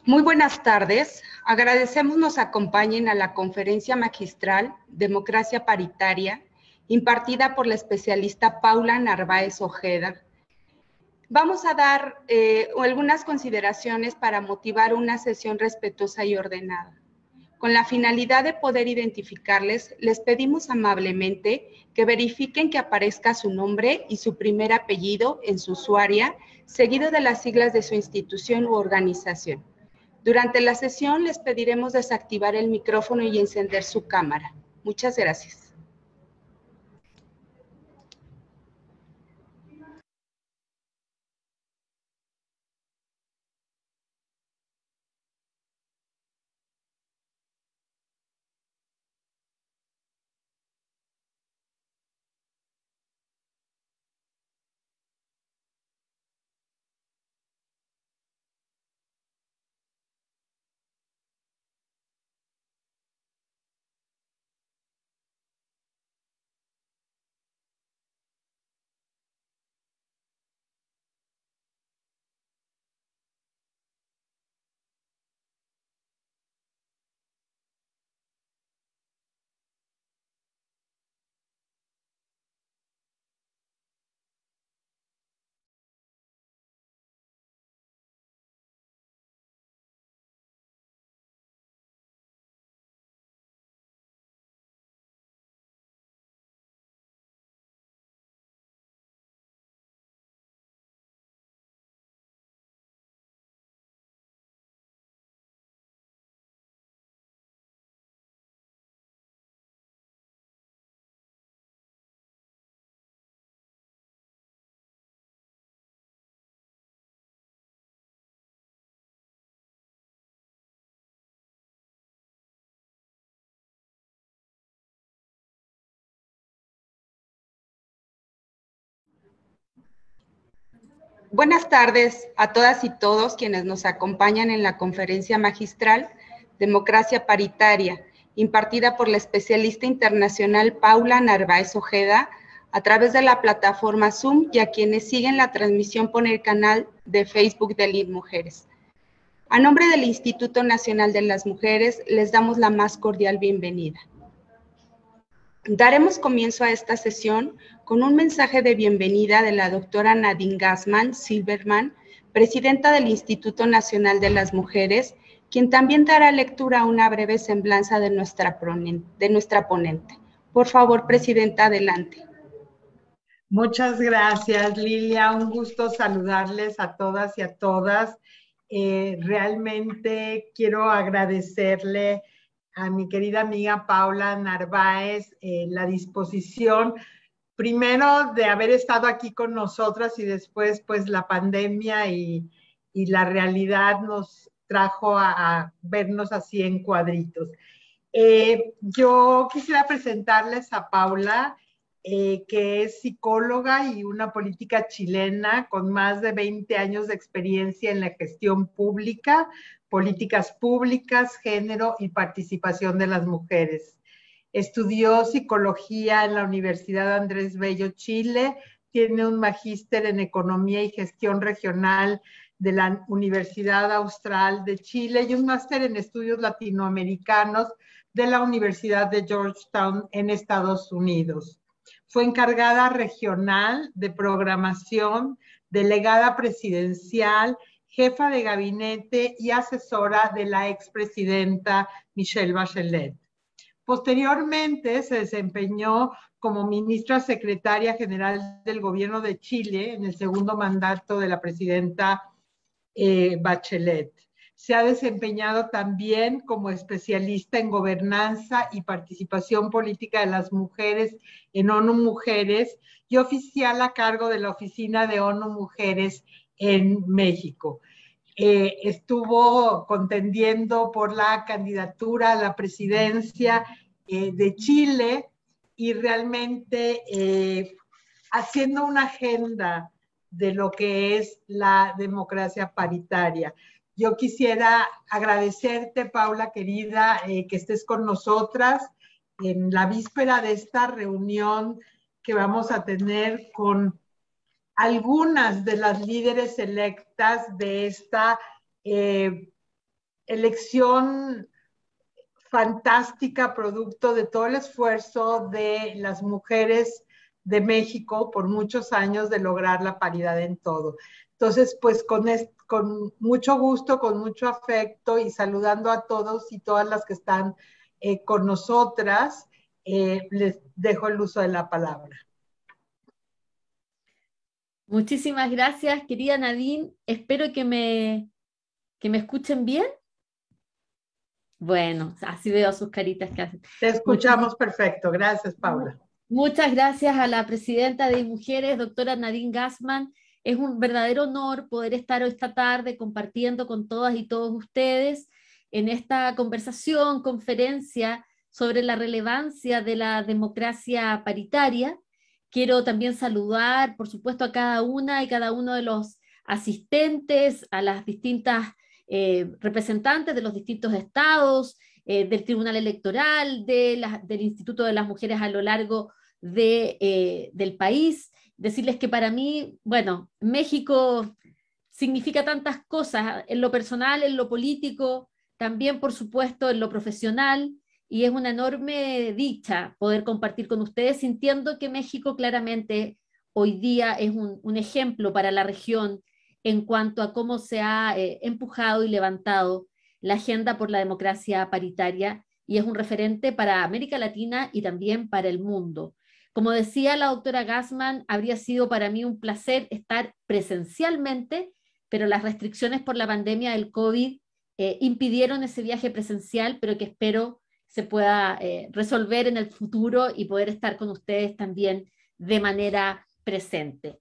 Muy buenas tardes. Agradecemos nos acompañen a la conferencia magistral Democracia Paritaria, impartida por la especialista Paula Narváez Ojeda. Vamos a dar algunas consideraciones para motivar una sesión respetuosa y ordenada. Con la finalidad de poder identificarles, les pedimos amablemente que verifiquen que aparezca su nombre y su primer apellido en su usuaria, seguido de las siglas de su institución u organización. Durante la sesión les pediremos desactivar el micrófono y encender su cámara. Muchas gracias. Buenas tardes a todas y todos quienes nos acompañan en la conferencia magistral Democracia Paritaria, impartida por la especialista internacional Paula Narváez Ojeda a través de la plataforma Zoom y a quienes siguen la transmisión por el canal de Facebook de LID Mujeres. A nombre del Instituto Nacional de las Mujeres, les damos la más cordial bienvenida. Daremos comienzo a esta sesión con un mensaje de bienvenida de la doctora Nadine Gassman Silverman, presidenta del Instituto Nacional de las Mujeres, quien también dará lectura a una breve semblanza de nuestra ponente. Por favor, presidenta, adelante. Muchas gracias, Lilia. Un gusto saludarles a todas y a todas. Realmente quiero agradecerle a mi querida amiga Paula Narváez la disposición, primero de haber estado aquí con nosotras y después pues la pandemia y la realidad nos trajo a vernos así en cuadritos. Yo quisiera presentarles a Paula, que es psicóloga y una política chilena con más de 20 años de experiencia en la gestión pública, políticas públicas, género y participación de las mujeres. Estudió psicología en la Universidad Andrés Bello, Chile, tiene un magíster en economía y gestión regional de la Universidad Austral de Chile y un máster en estudios latinoamericanos de la Universidad de Georgetown en Estados Unidos. Fue encargada regional de programación, delegada presidencial, jefa de gabinete y asesora de la expresidenta Michelle Bachelet. Posteriormente se desempeñó como ministra secretaria general del gobierno de Chile en el segundo mandato de la presidenta Bachelet. Se ha desempeñado también como especialista en gobernanza y participación política de las mujeres en ONU Mujeres y oficial a cargo de la Oficina de ONU Mujeres en México. Estuvo contendiendo por la candidatura a la presidencia de Chile y realmente haciendo una agenda de lo que es la democracia paritaria. Yo quisiera agradecerte, Paula, querida, que estés con nosotras en la víspera de esta reunión que vamos a tener con algunas de las líderes electas de esta elección fantástica, producto de todo el esfuerzo de las mujeres de México por muchos años de lograr la paridad en todo. Entonces, pues con mucho gusto, con mucho afecto y saludando a todos y todas las que están con nosotras, les dejo el uso de la palabra. Muchísimas gracias, querida Nadine. Espero que me escuchen bien. Bueno, así veo sus caritas que hacen. Te escuchamos perfecto. Gracias, Paula. Muchas gracias a la presidenta de Mujeres, doctora Nadine Gassman. Es un verdadero honor poder estar esta tarde compartiendo con todas y todos ustedes en esta conferencia sobre la relevancia de la democracia paritaria. Quiero también saludar, por supuesto, a cada una y cada uno de los asistentes, a las distintas representantes de los distintos estados, del Tribunal Electoral, del Instituto de las Mujeres a lo largo del país. Decirles que para mí, bueno, México significa tantas cosas, en lo personal, en lo político, también, por supuesto, en lo profesional, y es una enorme dicha poder compartir con ustedes, sintiendo que México claramente hoy día es un ejemplo para la región en cuanto a cómo se ha empujado y levantado la agenda por la democracia paritaria, y es un referente para América Latina y también para el mundo. Como decía la doctora Gassman, habría sido para mí un placer estar presencialmente, pero las restricciones por la pandemia del COVID impidieron ese viaje presencial, pero que espero se pueda resolver en el futuro y poder estar con ustedes también de manera presente.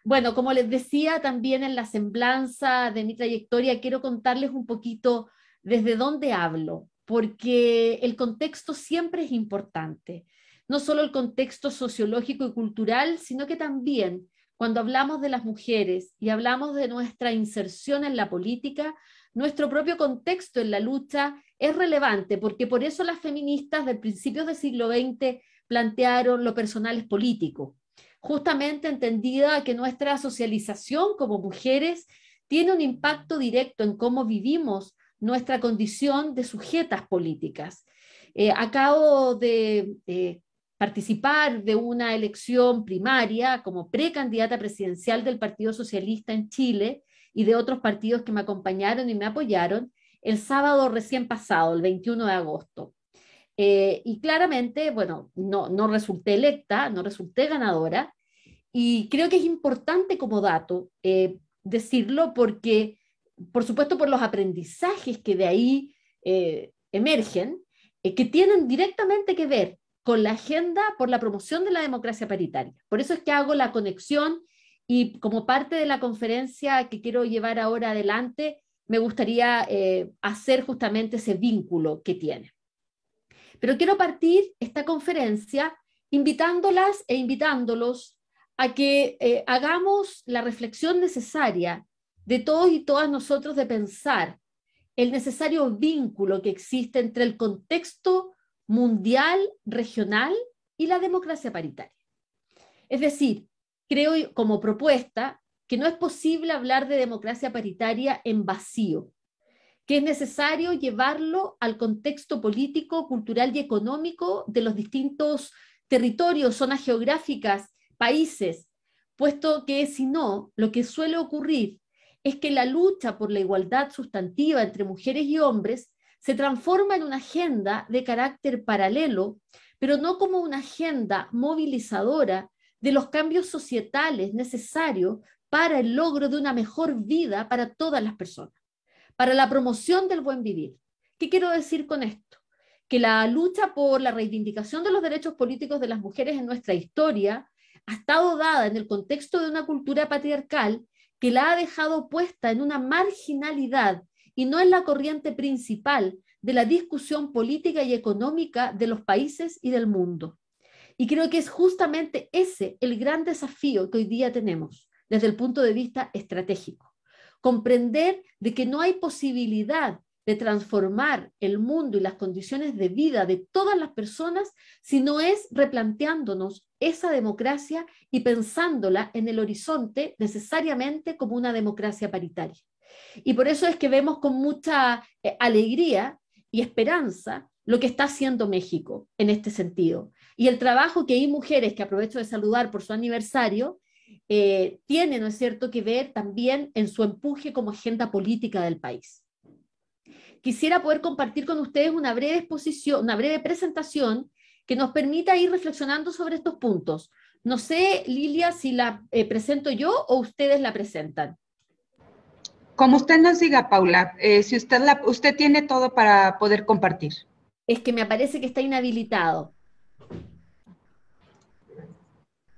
Bueno, como les decía, también en la semblanza de mi trayectoria quiero contarles un poquito desde dónde hablo, porque el contexto siempre es importante. No solo el contexto sociológico y cultural, sino que también cuando hablamos de las mujeres y hablamos de nuestra inserción en la política, nuestro propio contexto en la lucha es relevante, porque por eso las feministas de principios del siglo XX plantearon lo personal es político, justamente entendida que nuestra socialización como mujeres tiene un impacto directo en cómo vivimos nuestra condición de sujetas políticas. Acabo de participar de una elección primaria como precandidata presidencial del Partido Socialista en Chile y de otros partidos que me acompañaron y me apoyaron el sábado recién pasado, el 21 de agosto. Y claramente, bueno, no resulté electa, no resulté ganadora, y creo que es importante como dato decirlo porque, por supuesto, por los aprendizajes que de ahí emergen, que tienen directamente que ver con la agenda por la promoción de la democracia paritaria. Por eso es que hago la conexión y como parte de la conferencia que quiero llevar ahora adelante, me gustaría hacer justamente ese vínculo que tiene. Pero quiero partir esta conferencia invitándolas e invitándolos a que hagamos la reflexión necesaria de todos y todas nosotros de pensar el necesario vínculo que existe entre el contexto mundial, regional y la democracia paritaria. Es decir, creo como propuesta que no es posible hablar de democracia paritaria en vacío, que es necesario llevarlo al contexto político, cultural y económico de los distintos territorios, zonas geográficas, países, puesto que si no, lo que suele ocurrir es que la lucha por la igualdad sustantiva entre mujeres y hombres se transforma en una agenda de carácter paralelo, pero no como una agenda movilizadora de los cambios societales necesarios para el logro de una mejor vida para todas las personas, para la promoción del buen vivir. ¿Qué quiero decir con esto? Que la lucha por la reivindicación de los derechos políticos de las mujeres en nuestra historia ha estado dada en el contexto de una cultura patriarcal que la ha dejado puesta en una marginalidad y no en la corriente principal de la discusión política y económica de los países y del mundo. Y creo que es justamente ese el gran desafío que hoy día tenemos desde el punto de vista estratégico. Comprender de que no hay posibilidad de transformar el mundo y las condiciones de vida de todas las personas si no es replanteándonos esa democracia y pensándola en el horizonte necesariamente como una democracia paritaria. Y por eso es que vemos con mucha alegría y esperanza lo que está haciendo México en este sentido. Y el trabajo que hay mujeres, que aprovecho de saludar por su aniversario, tiene, ¿no es cierto?, que ver también en su empuje como agenda política del país. Quisiera poder compartir con ustedes una breve exposición, una breve presentación que nos permita ir reflexionando sobre estos puntos. No sé, Lilia, si la presento yo o ustedes la presentan. Como usted nos diga, Paula, si usted tiene todo para poder compartir. Es que me parece que está inhabilitado.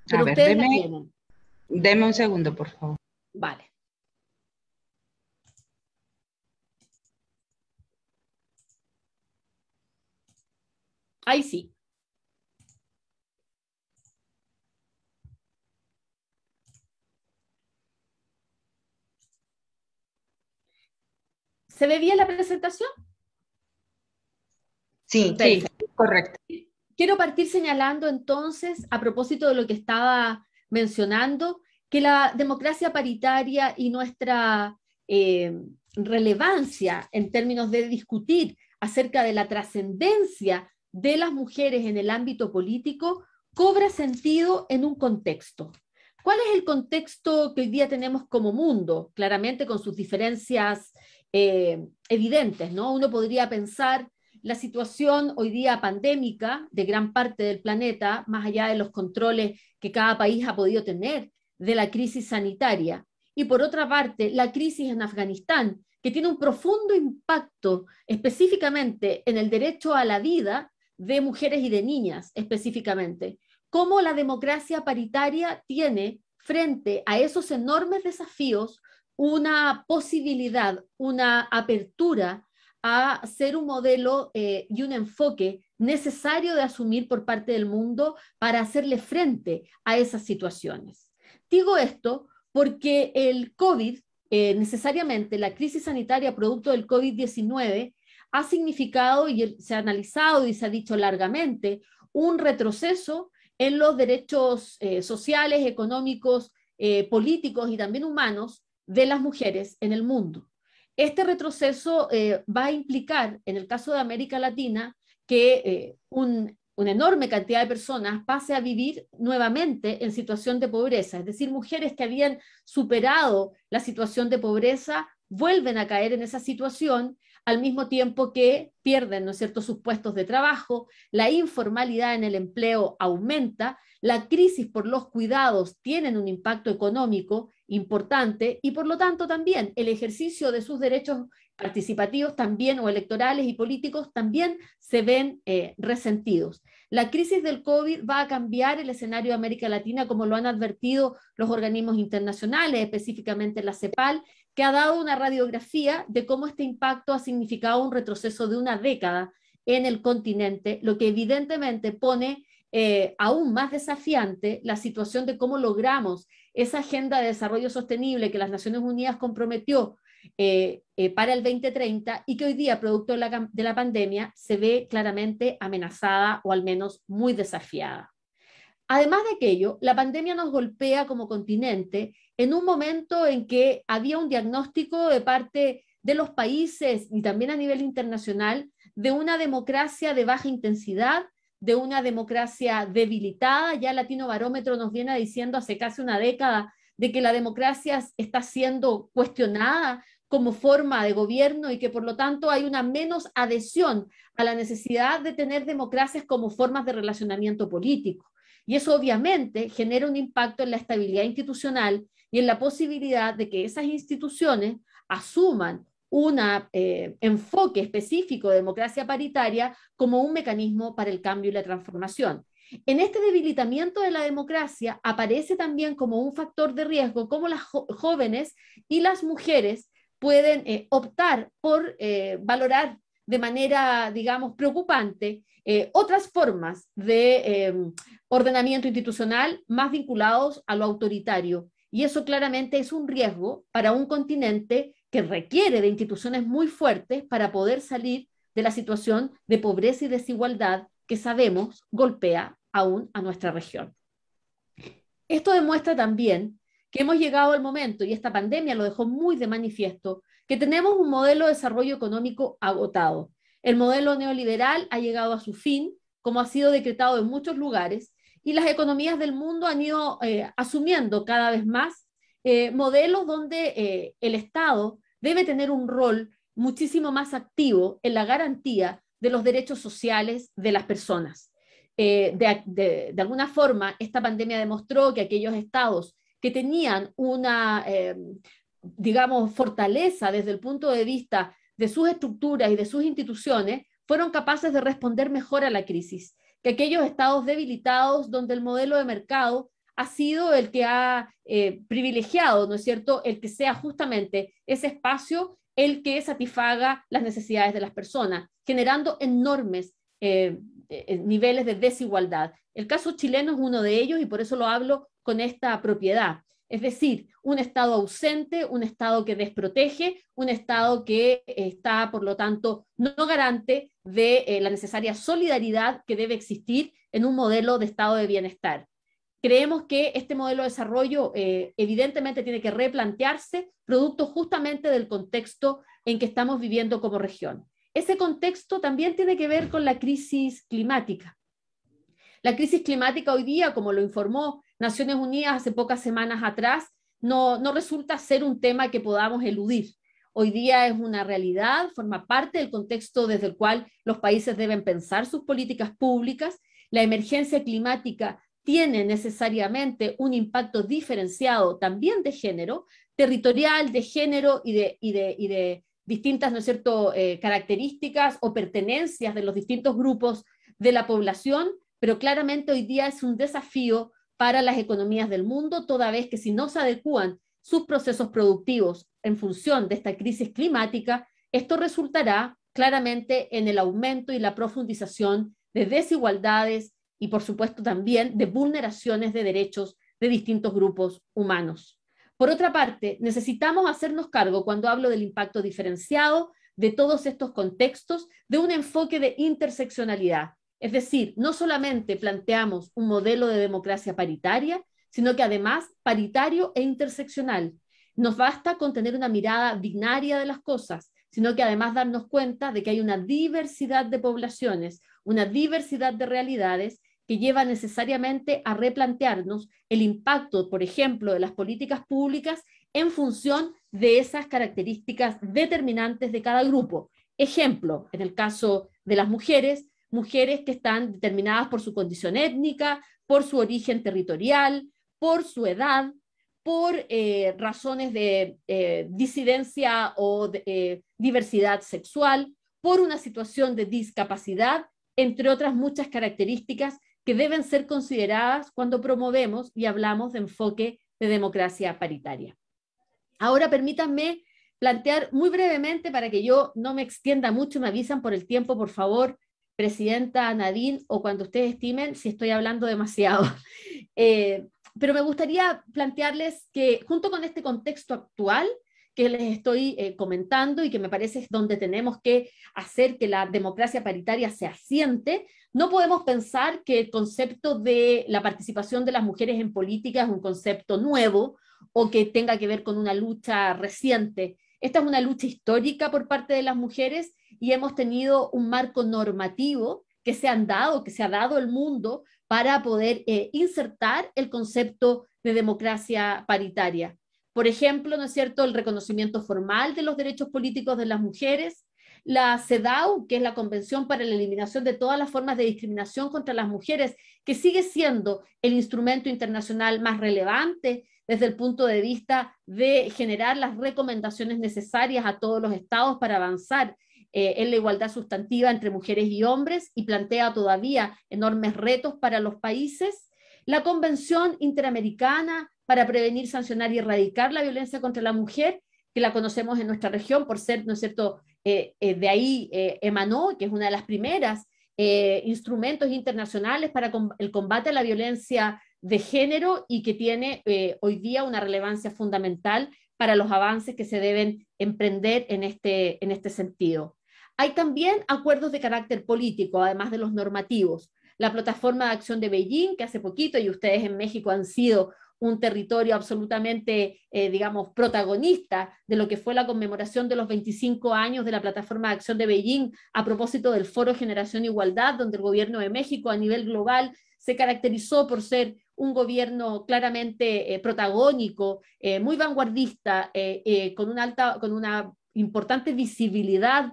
Pero A ver, ustedes la tienen. Deme un segundo, por favor. Vale. Ahí sí. ¿Se ve bien la presentación? Sí, sí, correcto. Quiero partir señalando entonces, a propósito de lo que estaba mencionando, que la democracia paritaria y nuestra relevancia en términos de discutir acerca de la trascendencia de las mujeres en el ámbito político cobra sentido en un contexto. ¿Cuál es el contexto que hoy día tenemos como mundo? Claramente con sus diferencias evidentes, ¿no? Uno podría pensar la situación hoy día pandémica de gran parte del planeta, más allá de los controles que cada país ha podido tener de la crisis sanitaria. Y por otra parte, la crisis en Afganistán, que tiene un profundo impacto específicamente en el derecho a la vida de mujeres y de niñas específicamente. Cómo la democracia paritaria tiene frente a esos enormes desafíos una posibilidad, una apertura a ser un modelo y un enfoque necesario de asumir por parte del mundo para hacerle frente a esas situaciones. Digo esto porque el COVID, necesariamente la crisis sanitaria producto del COVID-19, ha significado, y se ha analizado y se ha dicho largamente, un retroceso en los derechos sociales, económicos, políticos y también humanos de las mujeres en el mundo. Este retroceso va a implicar, en el caso de América Latina, que una enorme cantidad de personas pase a vivir nuevamente en situación de pobreza, es decir, mujeres que habían superado la situación de pobreza vuelven a caer en esa situación al mismo tiempo que pierden, ¿no es cierto?, sus puestos de trabajo, la informalidad en el empleo aumenta, la crisis por los cuidados tienen un impacto económico importante y por lo tanto también el ejercicio de sus derechos participativos también o electorales y políticos también se ven resentidos. La crisis del COVID va a cambiar el escenario de América Latina como lo han advertido los organismos internacionales, específicamente la CEPAL, que ha dado una radiografía de cómo este impacto ha significado un retroceso de una década en el continente, lo que evidentemente pone aún más desafiante la situación de cómo logramos esa agenda de desarrollo sostenible que las Naciones Unidas comprometió para el 2030 y que hoy día, producto de la pandemia, se ve claramente amenazada o al menos muy desafiada. Además de aquello, la pandemia nos golpea como continente en un momento en que había un diagnóstico de parte de los países y también a nivel internacional de una democracia de baja intensidad, de una democracia debilitada. Ya Latino Barómetro nos viene diciendo hace casi una década de que la democracia está siendo cuestionada como forma de gobierno y que por lo tanto hay una menos adhesión a la necesidad de tener democracias como formas de relacionamiento político. Y eso obviamente genera un impacto en la estabilidad institucional y en la posibilidad de que esas instituciones asuman un enfoque específico de democracia paritaria como un mecanismo para el cambio y la transformación. En este debilitamiento de la democracia aparece también como un factor de riesgo cómo las jóvenes y las mujeres pueden optar por valorar de manera, digamos, preocupante otras formas de ordenamiento institucional más vinculados a lo autoritario. Y eso claramente es un riesgo para un continente que requiere de instituciones muy fuertes para poder salir de la situación de pobreza y desigualdad que sabemos golpea aún a nuestra región. Esto demuestra también que hemos llegado al momento, y esta pandemia lo dejó muy de manifiesto, que tenemos un modelo de desarrollo económico agotado. El modelo neoliberal ha llegado a su fin, como ha sido decretado en muchos lugares, y las economías del mundo han ido asumiendo cada vez más modelos donde el Estado debe tener un rol muchísimo más activo en la garantía de los derechos sociales de las personas. De alguna forma, esta pandemia demostró que aquellos estados que tenían una, digamos, fortaleza desde el punto de vista de sus estructuras y de sus instituciones, fueron capaces de responder mejor a la crisis, que aquellos estados debilitados donde el modelo de mercado ha sido el que ha privilegiado, ¿no es cierto?, el que sea justamente ese espacio el que satisfaga las necesidades de las personas, generando enormes niveles de desigualdad. El caso chileno es uno de ellos y por eso lo hablo con esta propiedad. Es decir, un Estado ausente, un Estado que desprotege, un Estado que está, por lo tanto, no garante de la necesaria solidaridad que debe existir en un modelo de Estado de bienestar. Creemos que este modelo de desarrollo evidentemente tiene que replantearse producto justamente del contexto en que estamos viviendo como región. Ese contexto también tiene que ver con la crisis climática. La crisis climática hoy día, como lo informó Naciones Unidas hace pocas semanas atrás, no resulta ser un tema que podamos eludir. Hoy día es una realidad, forma parte del contexto desde el cual los países deben pensar sus políticas públicas. La emergencia climática tiene necesariamente un impacto diferenciado también de género, territorial, de género y de distintas, ¿no es cierto?, características o pertenencias de los distintos grupos de la población, pero claramente hoy día es un desafío para las economías del mundo, toda vez que si no se adecúan sus procesos productivos en función de esta crisis climática, esto resultará claramente en el aumento y la profundización de desigualdades y, por supuesto, también de vulneraciones de derechos de distintos grupos humanos. Por otra parte, necesitamos hacernos cargo, cuando hablo del impacto diferenciado de todos estos contextos, de un enfoque de interseccionalidad. Es decir, no solamente planteamos un modelo de democracia paritaria, sino que además paritario e interseccional. Nos basta con tener una mirada binaria de las cosas, sino que además darnos cuenta de que hay una diversidad de poblaciones, una diversidad de realidades que lleva necesariamente a replantearnos el impacto, por ejemplo, de las políticas públicas en función de esas características determinantes de cada grupo. Ejemplo, en el caso de las mujeres que están determinadas por su condición étnica, por su origen territorial, por su edad, por razones de disidencia o de, diversidad sexual, por una situación de discapacidad, entre otras muchas características que deben ser consideradas cuando promovemos y hablamos de enfoque de democracia paritaria. Ahora permítanme plantear muy brevemente, para que yo no me extienda mucho, me avisan por el tiempo, por favor, Presidenta Nadine, o cuando ustedes estimen si estoy hablando demasiado. Pero me gustaría plantearles que junto con este contexto actual que les estoy comentando y que me parece es donde tenemos que hacer que la democracia paritaria se asiente, no podemos pensar que el concepto de la participación de las mujeres en política es un concepto nuevo o que tenga que ver con una lucha reciente. Esta es una lucha histórica por parte de las mujeres y hemos tenido un marco normativo que se ha dado el mundo para poder insertar el concepto de democracia paritaria. Por ejemplo, ¿no es cierto?, el reconocimiento formal de los derechos políticos de las mujeres, la CEDAW, que es la Convención para la Eliminación de todas las formas de discriminación contra las mujeres, que sigue siendo el instrumento internacional más relevante desde el punto de vista de generar las recomendaciones necesarias a todos los estados para avanzar en la igualdad sustantiva entre mujeres y hombres, y plantea todavía enormes retos para los países. La Convención Interamericana para prevenir, sancionar y erradicar la violencia contra la mujer, que la conocemos en nuestra región por ser, ¿no es cierto?, de ahí emanó, que es una de las primeras instrumentos internacionales para el combate a la violencia de género y que tiene hoy día una relevancia fundamental para los avances que se deben emprender en este sentido. Hay también acuerdos de carácter político, además de los normativos. La Plataforma de Acción de Beijing, que hace poquito, y ustedes en México han sido un territorio absolutamente, digamos, protagonista de lo que fue la conmemoración de los 25 años de la Plataforma de Acción de Beijing a propósito del Foro Generación Igualdad, donde el gobierno de México a nivel global se caracterizó por ser un gobierno claramente protagónico, muy vanguardista, con una importante visibilidad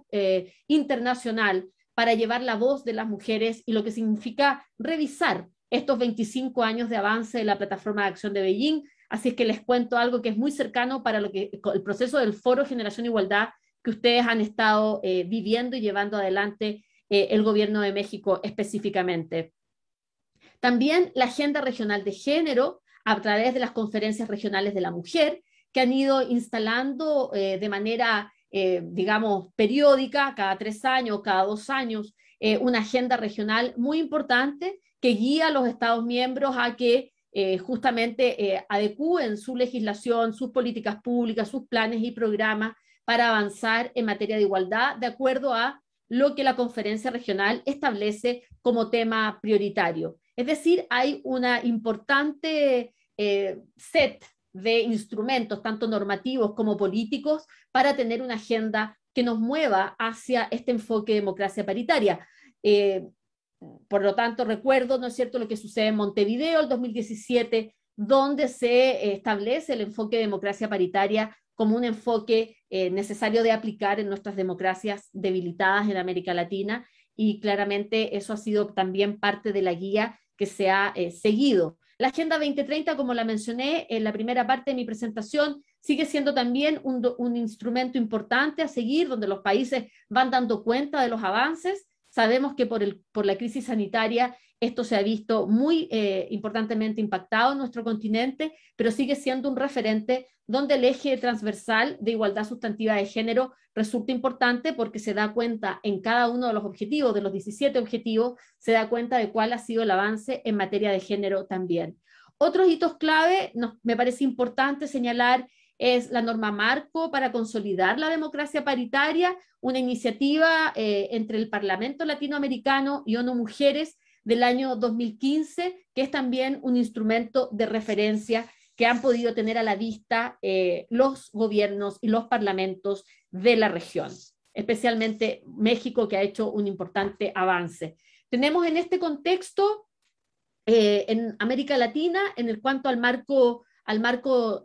internacional para llevar la voz de las mujeres y lo que significa revisar estos 25 años de avance de la Plataforma de Acción de Beijing. Así es que les cuento algo que es muy cercano para el proceso del Foro Generación Igualdad que ustedes han estado viviendo y llevando adelante el gobierno de México específicamente. También la Agenda Regional de Género, a través de las conferencias regionales de la mujer, que han ido instalando de manera, digamos, periódica, cada 3 años, cada 2 años, una agenda regional muy importante que guía a los Estados miembros a que justamente adecúen su legislación, sus políticas públicas, sus planes y programas para avanzar en materia de igualdad, de acuerdo a lo que la conferencia regional establece como tema prioritario. Es decir, hay una importante set de instrumentos, tanto normativos como políticos, para tener una agenda que nos mueva hacia este enfoque de democracia paritaria. Por lo tanto, recuerdo, ¿no es cierto?, lo que sucede en Montevideo el 2017, donde se establece el enfoque de democracia paritaria como un enfoque necesario de aplicar en nuestras democracias debilitadas en América Latina, y claramente eso ha sido también parte de la guía que se ha seguido. La Agenda 2030, como la mencioné en la primera parte de mi presentación, sigue siendo también un instrumento importante a seguir, donde los países van dando cuenta de los avances. Sabemos que por la crisis sanitaria esto se ha visto muy importantemente impactado en nuestro continente, pero sigue siendo un referente donde el eje transversal de igualdad sustantiva de género resulta importante, porque se da cuenta en cada uno de los objetivos, de los 17 objetivos, se da cuenta de cuál ha sido el avance en materia de género también. Otros hitos clave, me parece importante señalar, es la norma marco para consolidar la democracia paritaria, una iniciativa entre el Parlamento Latinoamericano y ONU Mujeres del año 2015, que es también un instrumento de referencia que han podido tener a la vista los gobiernos y los parlamentos de la región, especialmente México, que ha hecho un importante avance. Tenemos en este contexto, en América Latina, en cuanto al marco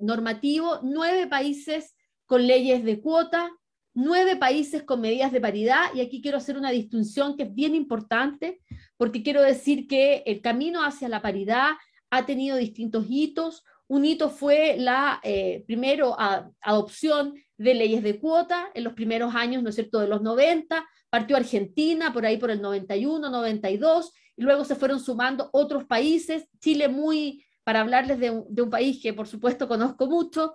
normativo, 9 países con leyes de cuota, 9 países con medidas de paridad, y aquí quiero hacer una distinción que es bien importante, porque quiero decir que el camino hacia la paridad ha tenido distintos hitos. Un hito fue la primero adopción de leyes de cuota en los primeros años, ¿no es cierto?, de los 90, partió Argentina por ahí por el 91, 92, y luego se fueron sumando otros países, Chile para hablarles de un país que por supuesto conozco mucho,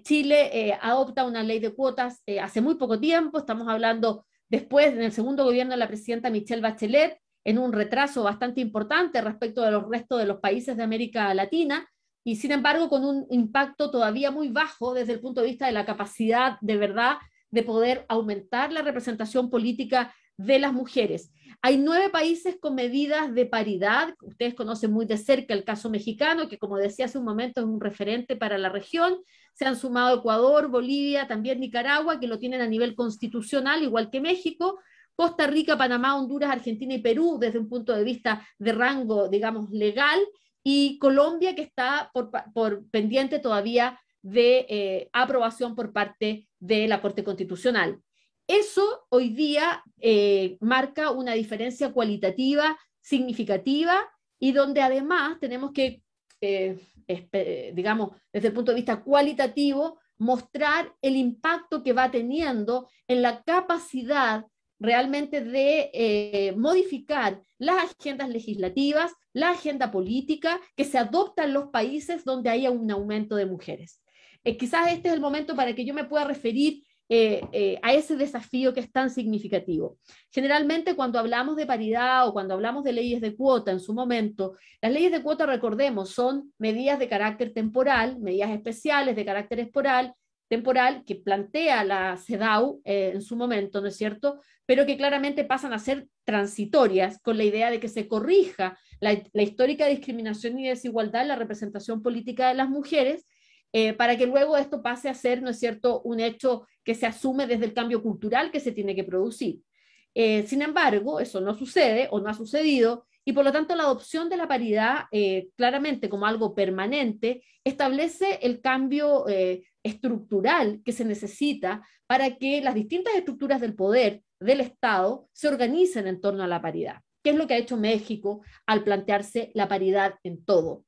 Chile adopta una ley de cuotas hace muy poco tiempo, estamos hablando después, en el segundo gobierno de la presidenta Michelle Bachelet, en un retraso bastante importante respecto de los restos de los países de América Latina, y sin embargo con un impacto todavía muy bajo desde el punto de vista de la capacidad de verdad de poder aumentar la representación política de las mujeres. Hay 9 países con medidas de paridad. Ustedes conocen muy de cerca el caso mexicano, que como decía hace un momento es un referente para la región. Se han sumado Ecuador, Bolivia, también Nicaragua, que lo tienen a nivel constitucional, igual que México, Costa Rica, Panamá, Honduras, Argentina y Perú, desde un punto de vista de rango, digamos, legal, y Colombia, que está por pendiente todavía de aprobación por parte de la Corte Constitucional. Eso hoy día marca una diferencia cualitativa significativa, y donde además tenemos que, digamos, desde el punto de vista cualitativo, mostrar el impacto que va teniendo en la capacidad realmente de modificar las agendas legislativas, la agenda política que se adopta en los países donde haya un aumento de mujeres. Quizás este es el momento para que yo me pueda referir a ese desafío que es tan significativo. Generalmente cuando hablamos de paridad o cuando hablamos de leyes de cuota en su momento, las leyes de cuota, recordemos, son medidas de carácter temporal, medidas especiales de carácter temporal, temporal que plantea la CEDAW en su momento, ¿no es cierto?, pero que claramente pasan a ser transitorias con la idea de que se corrija la histórica discriminación y desigualdad en la representación política de las mujeres, para que luego esto pase a ser, ¿no es cierto?, un hecho que se asume desde el cambio cultural que se tiene que producir. Sin embargo, eso no sucede o no ha sucedido, y por lo tanto la adopción de la paridad claramente como algo permanente establece el cambio estructural que se necesita para que las distintas estructuras del poder del Estado se organicen en torno a la paridad. ¿Qué es lo que ha hecho México al plantearse la paridad en todo?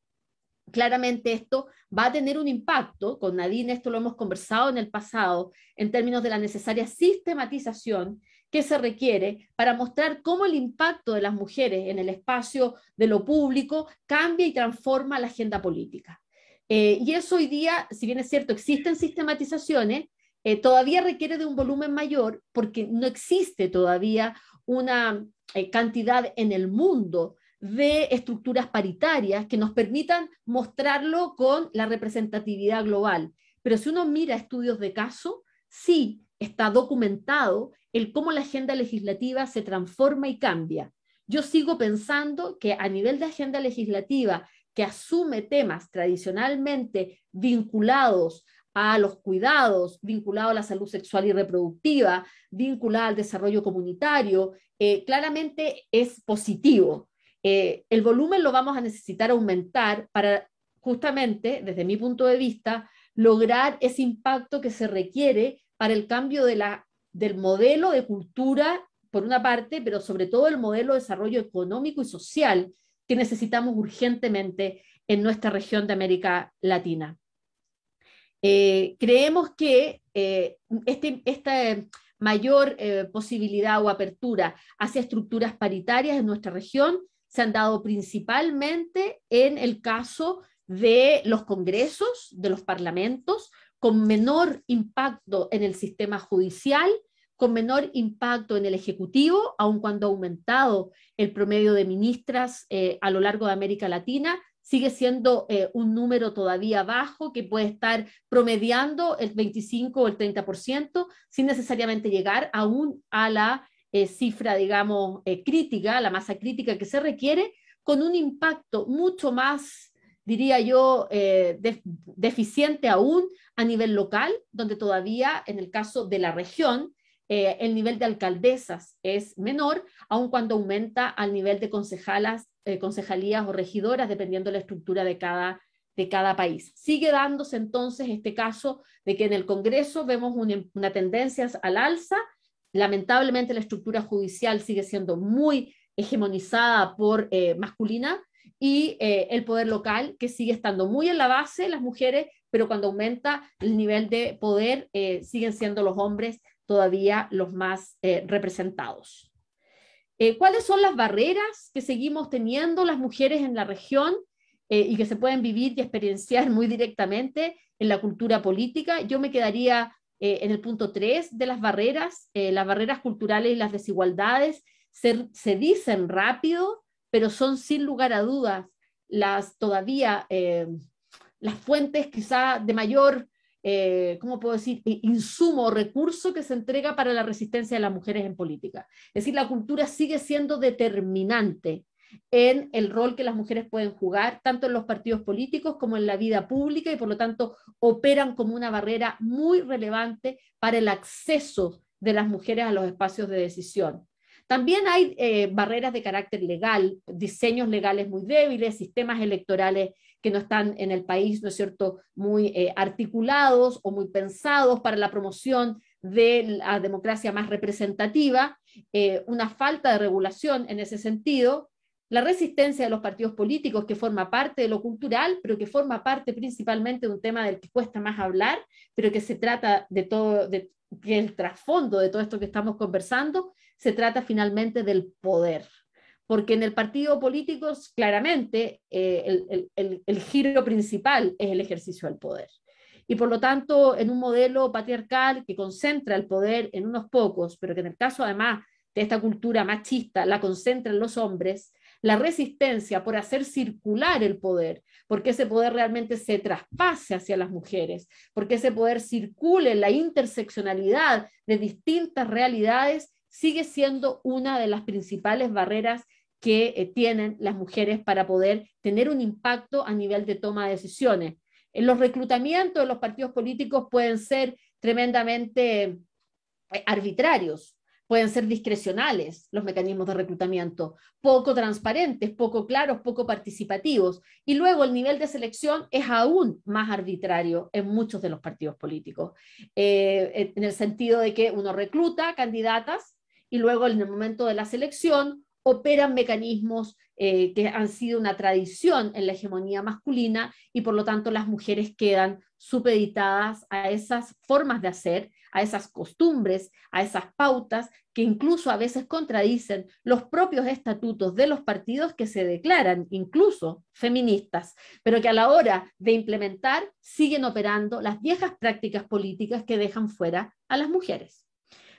Claramente esto va a tener un impacto, con Nadine esto lo hemos conversado en el pasado, en términos de la necesaria sistematización que se requiere para mostrar cómo el impacto de las mujeres en el espacio de lo público cambia y transforma la agenda política. Y eso hoy día, si bien es cierto, existen sistematizaciones, todavía requiere de un volumen mayor porque no existe todavía una cantidad en el mundo de estructuras paritarias que nos permitan mostrarlo con la representatividad global. Pero si uno mira estudios de caso, sí está documentado el cómo la agenda legislativa se transforma y cambia. Yo sigo pensando que a nivel de agenda legislativa que asume temas tradicionalmente vinculados a los cuidados, vinculado a la salud sexual y reproductiva, vinculado al desarrollo comunitario, claramente es positivo. El volumen lo vamos a necesitar aumentar para justamente, desde mi punto de vista, lograr ese impacto que se requiere para el cambio del modelo de cultura, por una parte, pero sobre todo el modelo de desarrollo económico y social que necesitamos urgentemente en nuestra región de América Latina. Creemos que esta mayor posibilidad o apertura hacia estructuras paritarias en nuestra región se han dado principalmente en el caso de los congresos, de los parlamentos, con menor impacto en el sistema judicial, con menor impacto en el Ejecutivo, aun cuando ha aumentado el promedio de ministras a lo largo de América Latina, sigue siendo un número todavía bajo que puede estar promediando el 25 o el 30%, sin necesariamente llegar aún a la cifra, digamos, crítica, la masa crítica que se requiere, con un impacto mucho más, diría yo, deficiente aún a nivel local, donde todavía en el caso de la región, el nivel de alcaldesas es menor, aun cuando aumenta al nivel de concejalías o regidoras, dependiendo de la estructura de cada país. Sigue dándose entonces este caso de que en el Congreso vemos una tendencia al alza. Lamentablemente la estructura judicial sigue siendo muy hegemonizada por masculina, y el poder local que sigue estando muy en la base, las mujeres, pero cuando aumenta el nivel de poder siguen siendo los hombres todavía los más representados. ¿Cuáles son las barreras que seguimos teniendo las mujeres en la región y que se pueden vivir y experienciar muy directamente en la cultura política? Yo me quedaría en el punto 3 de las barreras culturales y las desigualdades. Se dicen rápido, pero son sin lugar a dudas las fuentes quizá de mayor, ¿cómo puedo decir?, insumo o recurso que se entrega para la resistencia de las mujeres en política. Es decir, la cultura sigue siendo determinante en el rol que las mujeres pueden jugar, tanto en los partidos políticos como en la vida pública, y por lo tanto operan como una barrera muy relevante para el acceso de las mujeres a los espacios de decisión. También hay barreras de carácter legal, diseños legales muy débiles, sistemas electorales que no están en el país, ¿no es cierto?, muy articulados o muy pensados para la promoción de la democracia más representativa, una falta de regulación en ese sentido, la resistencia de los partidos políticos, que forma parte de lo cultural, pero que forma parte principalmente de un tema del que cuesta más hablar, pero que se trata de todo, que el trasfondo de todo esto que estamos conversando, se trata finalmente del poder. Porque en el partido político, claramente, el giro principal es el ejercicio del poder. Y por lo tanto, en un modelo patriarcal que concentra el poder en unos pocos, pero que en el caso además de esta cultura machista la concentra en los hombres, la resistencia por hacer circular el poder, porque ese poder realmente se traspase hacia las mujeres, porque ese poder circule en la interseccionalidad de distintas realidades, sigue siendo una de las principales barreras que tienen las mujeres para poder tener un impacto a nivel de toma de decisiones. En los reclutamientos de los partidos políticos pueden ser tremendamente arbitrarios, pueden ser discrecionales los mecanismos de reclutamiento, poco transparentes, poco claros, poco participativos, y luego el nivel de selección es aún más arbitrario en muchos de los partidos políticos, en el sentido de que uno recluta candidatas y luego en el momento de la selección operan mecanismos que han sido una tradición en la hegemonía masculina y por lo tanto las mujeres quedan supeditadas a esas formas de hacer, a esas costumbres, a esas pautas que incluso a veces contradicen los propios estatutos de los partidos que se declaran incluso feministas, pero que a la hora de implementar siguen operando las viejas prácticas políticas que dejan fuera a las mujeres.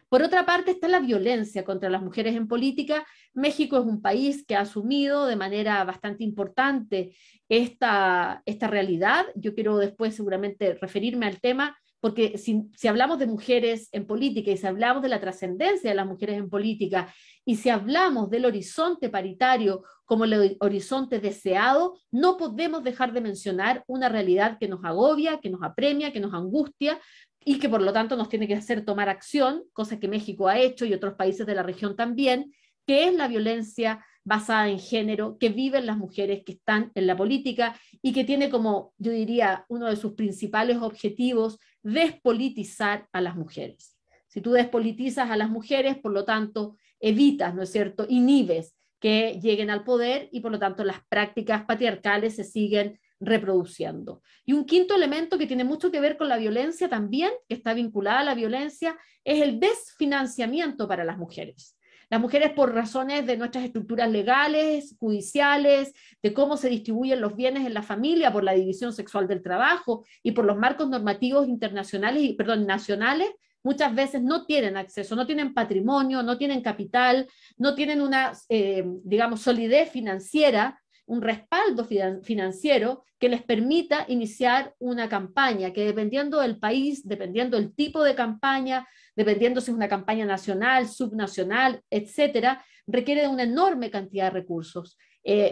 Por otra parte está la violencia contra las mujeres en política. México es un país que ha asumido de manera bastante importante esta realidad. Yo quiero después seguramente referirme al tema, porque si hablamos de mujeres en política y si hablamos de la trascendencia de las mujeres en política y si hablamos del horizonte paritario como el horizonte deseado, no podemos dejar de mencionar una realidad que nos agobia, que nos apremia, que nos angustia, y que por lo tanto nos tiene que hacer tomar acción, cosa que México ha hecho y otros países de la región también, que es la violencia basada en género que viven las mujeres que están en la política y que tiene como, yo diría, uno de sus principales objetivos, despolitizar a las mujeres. Si tú despolitizas a las mujeres, por lo tanto, evitas, ¿no es cierto?, inhibes que lleguen al poder y por lo tanto las prácticas patriarcales se siguen reproduciendo. Y un quinto elemento que tiene mucho que ver con la violencia también, que está vinculada a la violencia, es el desfinanciamiento para las mujeres. Las mujeres, por razones de nuestras estructuras legales, judiciales, de cómo se distribuyen los bienes en la familia, por la división sexual del trabajo y por los marcos normativos internacionales, nacionales, muchas veces no tienen acceso, no tienen patrimonio, no tienen capital, no tienen una, digamos, solidez financiera, un respaldo financiero que les permita iniciar una campaña que dependiendo del país, dependiendo del tipo de campaña, dependiendo si es una campaña nacional, subnacional, etcétera, requiere de una enorme cantidad de recursos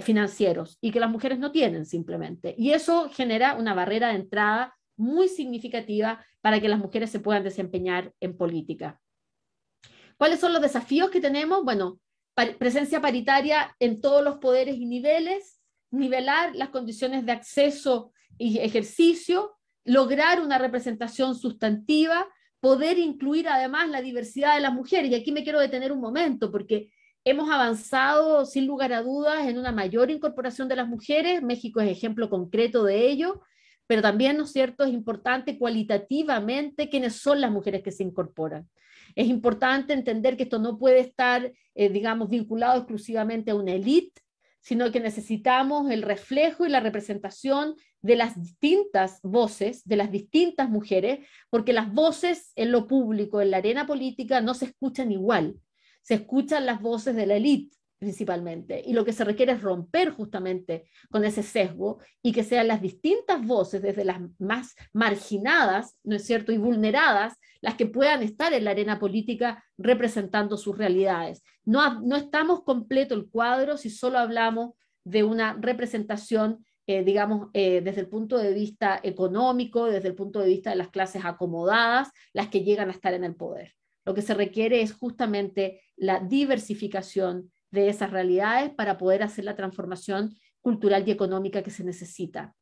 financieros y que las mujeres no tienen simplemente. Y eso genera una barrera de entrada muy significativa para que las mujeres se puedan desempeñar en política. ¿Cuáles son los desafíos que tenemos? Bueno, presencia paritaria en todos los poderes y niveles, nivelar las condiciones de acceso y ejercicio, lograr una representación sustantiva, poder incluir además la diversidad de las mujeres. Y aquí me quiero detener un momento porque hemos avanzado sin lugar a dudas en una mayor incorporación de las mujeres. México es ejemplo concreto de ello, pero también, ¿no es cierto?, es importante cualitativamente quiénes son las mujeres que se incorporan. Es importante entender que esto no puede estar, digamos, vinculado exclusivamente a una élite, sino que necesitamos el reflejo y la representación de las distintas voces, de las distintas mujeres, porque las voces en lo público, en la arena política, no se escuchan igual. Se escuchan las voces de la élite principalmente, y lo que se requiere es romper justamente con ese sesgo y que sean las distintas voces, desde las más marginadas, ¿no es cierto?, y vulneradas, las que puedan estar en la arena política representando sus realidades. No estamos completo el cuadro si solo hablamos de una representación, digamos, desde el punto de vista económico, desde el punto de vista de las clases acomodadas, las que llegan a estar en el poder. Lo que se requiere es justamente la diversificación de esas realidades para poder hacer la transformación cultural y económica que se necesita.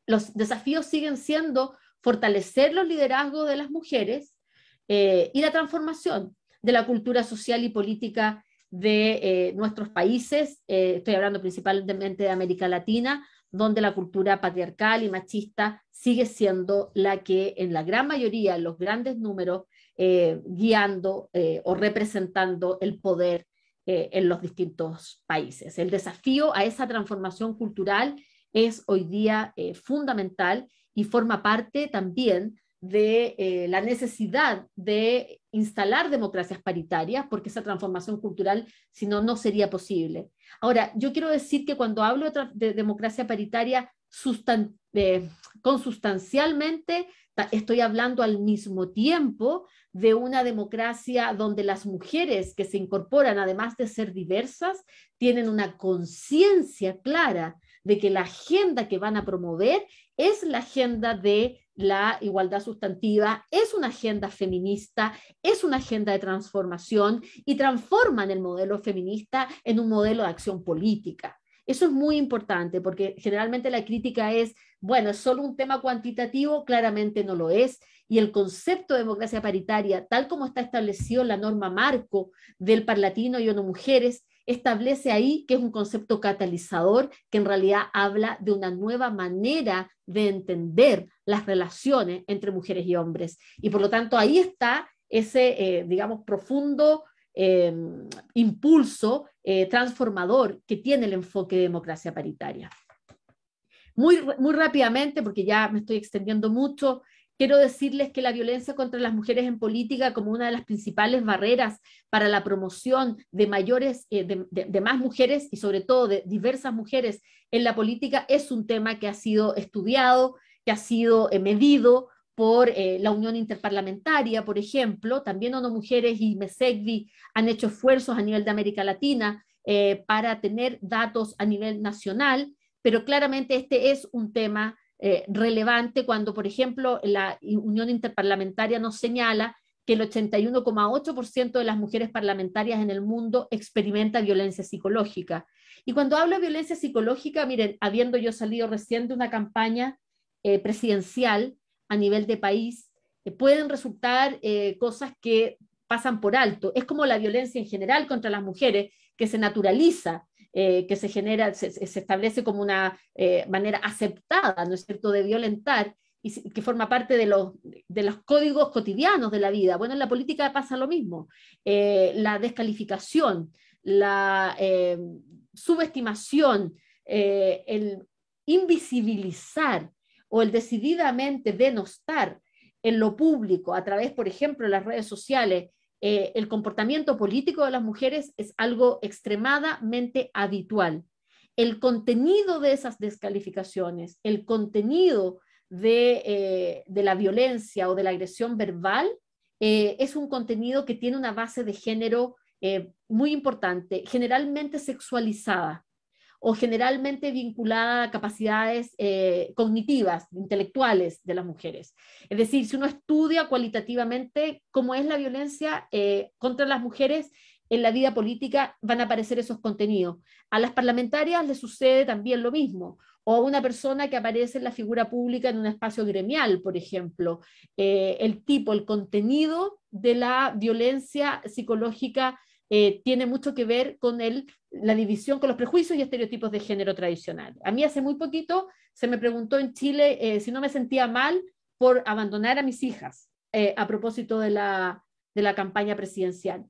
Los desafíos siguen siendo fortalecer los liderazgos de las mujeres y la transformación de la cultura social y política de nuestros países. Estoy hablando principalmente de América Latina, donde la cultura patriarcal y machista sigue siendo la que en la gran mayoría, en los grandes números, guiando o representando el poder en los distintos países. El desafío a esa transformación cultural es hoy día fundamental y forma parte también de la necesidad de instalar democracias paritarias, porque esa transformación cultural, si no, no sería posible. Ahora, yo quiero decir que cuando hablo de democracia paritaria, consustancialmente, estoy hablando al mismo tiempo de una democracia donde las mujeres que se incorporan, además de ser diversas, tienen una conciencia clara de que la agenda que van a promover es la agenda de la igualdad sustantiva, es una agenda feminista, es una agenda de transformación y transforman el modelo feminista en un modelo de acción política. Eso es muy importante porque generalmente la crítica es, bueno, ¿es solo un tema cuantitativo? Claramente no lo es. Y el concepto de democracia paritaria, tal como está establecido en la norma marco del Parlatino y ONU Mujeres, establece ahí que es un concepto catalizador que en realidad habla de una nueva manera de entender las relaciones entre mujeres y hombres. Y por lo tanto ahí está ese, digamos, profundo impulso transformador que tiene el enfoque de democracia paritaria. Muy rápidamente, porque ya me estoy extendiendo mucho, quiero decirles que la violencia contra las mujeres en política como una de las principales barreras para la promoción de más mujeres y sobre todo de diversas mujeres en la política es un tema que ha sido estudiado, que ha sido medido por la Unión Interparlamentaria, por ejemplo. También ONU Mujeres y MESECVI han hecho esfuerzos a nivel de América Latina para tener datos a nivel nacional, pero claramente este es un tema relevante cuando, por ejemplo, la Unión Interparlamentaria nos señala que el 81,8% de las mujeres parlamentarias en el mundo experimenta violencia psicológica. Y cuando hablo de violencia psicológica, miren, habiendo yo salido recién de una campaña presidencial a nivel de país, pueden resultar cosas que pasan por alto. Es como la violencia en general contra las mujeres, que se naturaliza, que se genera, se establece como una manera aceptada, ¿no es cierto?, de violentar, y que forma parte de los códigos cotidianos de la vida. Bueno, en la política pasa lo mismo. La descalificación, la subestimación, el invisibilizar o el decididamente denostar en lo público, a través, por ejemplo, de las redes sociales, el comportamiento político de las mujeres es algo extremadamente habitual. El contenido de esas descalificaciones, el contenido de la violencia o de la agresión verbal, es un contenido que tiene una base de género muy importante, generalmente sexualizada o generalmente vinculada a capacidades cognitivas, intelectuales de las mujeres. Es decir, si uno estudia cualitativamente cómo es la violencia contra las mujeres en la vida política, van a aparecer esos contenidos. A las parlamentarias les sucede también lo mismo, o a una persona que aparece en la figura pública en un espacio gremial, por ejemplo. El contenido de la violencia psicológica tiene mucho que ver con la división, con los prejuicios y estereotipos de género tradicional. A mí hace muy poquito se me preguntó en Chile si no me sentía mal por abandonar a mis hijas a propósito de la campaña presidencial.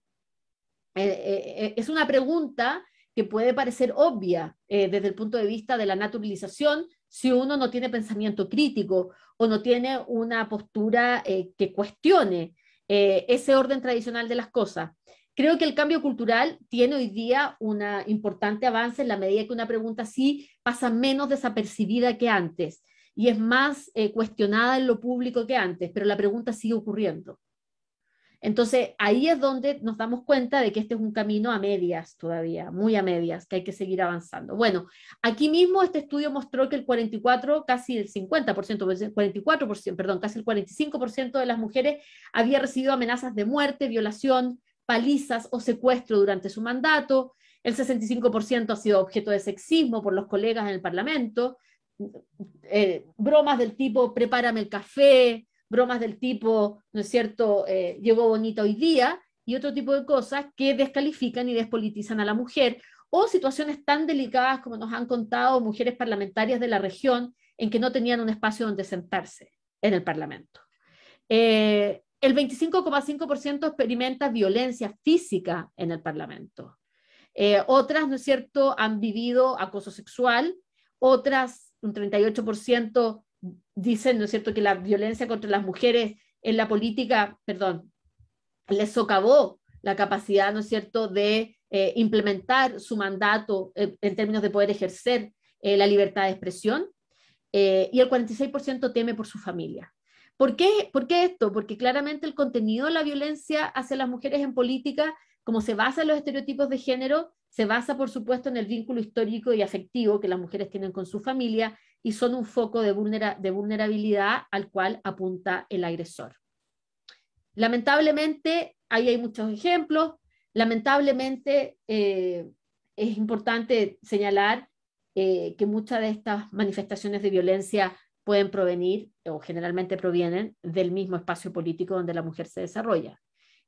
Es una pregunta que puede parecer obvia desde el punto de vista de la naturalización si uno no tiene pensamiento crítico o no tiene una postura que cuestione ese orden tradicional de las cosas. Creo que el cambio cultural tiene hoy día un importante avance en la medida que una pregunta así pasa menos desapercibida que antes y es más cuestionada en lo público que antes, pero la pregunta sigue ocurriendo. Entonces, ahí es donde nos damos cuenta de que este es un camino a medias todavía, muy a medias, que hay que seguir avanzando. Bueno, aquí mismo este estudio mostró que el 44, casi el 50%, 44%, perdón, casi el 45% de las mujeres había recibido amenazas de muerte, violación, palizas o secuestro durante su mandato. El 65% ha sido objeto de sexismo por los colegas en el Parlamento. Bromas del tipo, prepárame el café, bromas del tipo, ¿no es cierto?, llegó bonita hoy día, y otro tipo de cosas que descalifican y despolitizan a la mujer, o situaciones tan delicadas como nos han contado mujeres parlamentarias de la región en que no tenían un espacio donde sentarse en el Parlamento. El 25,5% experimenta violencia física en el Parlamento. Otras, ¿no es cierto?, han vivido acoso sexual, otras, un 38%, dicen, ¿no es cierto?, que la violencia contra las mujeres en la política, perdón, les socavó la capacidad, ¿no es cierto?, de implementar su mandato en términos de poder ejercer la libertad de expresión, y el 46% teme por su familia. ¿Por qué esto? Porque claramente el contenido de la violencia hacia las mujeres en política, como se basa en los estereotipos de género, se basa, por supuesto, en el vínculo histórico y afectivo que las mujeres tienen con su familia y son un foco de vulnerabilidad al cual apunta el agresor. Lamentablemente, ahí hay muchos ejemplos. Lamentablemente, es importante señalar que muchas de estas manifestaciones de violencia pueden provenir, o generalmente provienen, del mismo espacio político donde la mujer se desarrolla.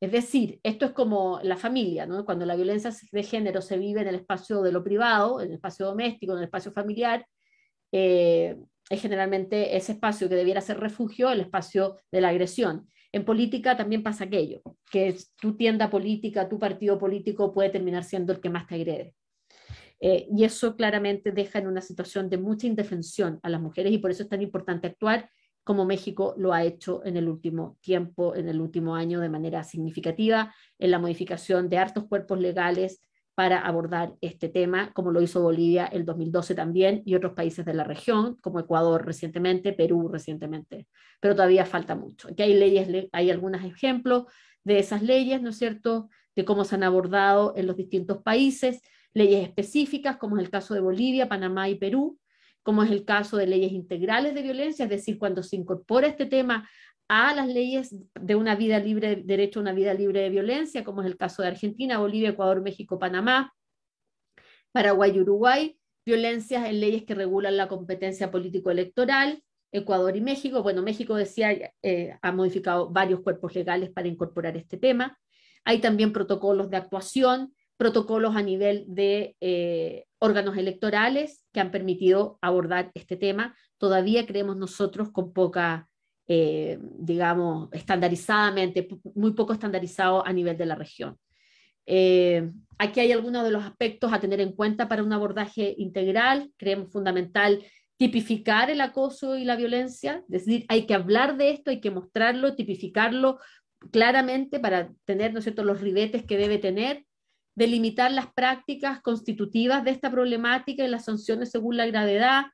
Es decir, esto es como la familia, ¿no? Cuando la violencia de género se vive en el espacio de lo privado, en el espacio doméstico, en el espacio familiar, es generalmente ese espacio que debiera ser refugio, el espacio de la agresión. En política también pasa aquello, que tu tienda política, tu partido político puede terminar siendo el que más te agrede. Y eso claramente deja en una situación de mucha indefensión a las mujeres, y por eso es tan importante actuar como México lo ha hecho en el último tiempo, en el último año, de manera significativa, en la modificación de hartos cuerpos legales para abordar este tema, como lo hizo Bolivia el 2012 también, y otros países de la región, como Ecuador recientemente, Perú recientemente, pero todavía falta mucho. Aquí hay leyes, hay algunos ejemplos de esas leyes, ¿no es cierto?, de cómo se han abordado en los distintos países, leyes específicas, como es el caso de Bolivia, Panamá y Perú, como es el caso de leyes integrales de violencia, es decir, cuando se incorpora este tema a las leyes de una vida libre, derecho a una vida libre de violencia, como es el caso de Argentina, Bolivia, Ecuador, México, Panamá, Paraguay y Uruguay, violencias en leyes que regulan la competencia político-electoral, Ecuador y México. Bueno, México, decía, ha modificado varios cuerpos legales para incorporar este tema. Hay también protocolos de actuación, protocolos a nivel de órganos electorales que han permitido abordar este tema. Todavía creemos nosotros con poca, digamos, estandarizadamente, muy poco estandarizado a nivel de la región. Aquí hay algunos de los aspectos a tener en cuenta para un abordaje integral. Creemos fundamental tipificar el acoso y la violencia, es decir, hay que hablar de esto, hay que mostrarlo, tipificarlo claramente para tener, ¿no es cierto?, los ribetes que debe tener, delimitar las prácticas constitutivas de esta problemática y las sanciones según la gravedad,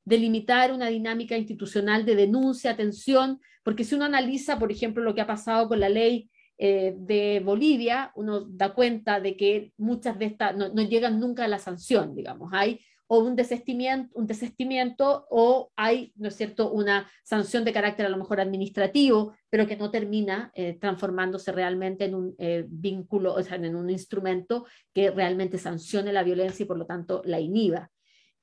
delimitar una dinámica institucional de denuncia, atención, porque si uno analiza, por ejemplo, lo que ha pasado con la ley de Bolivia, uno da cuenta de que muchas de estas no llegan nunca a la sanción, digamos, hay o un desistimiento o hay, ¿no es cierto?, una sanción de carácter a lo mejor administrativo, pero que no termina transformándose realmente en un vínculo, o sea, en un instrumento que realmente sancione la violencia y por lo tanto la inhiba.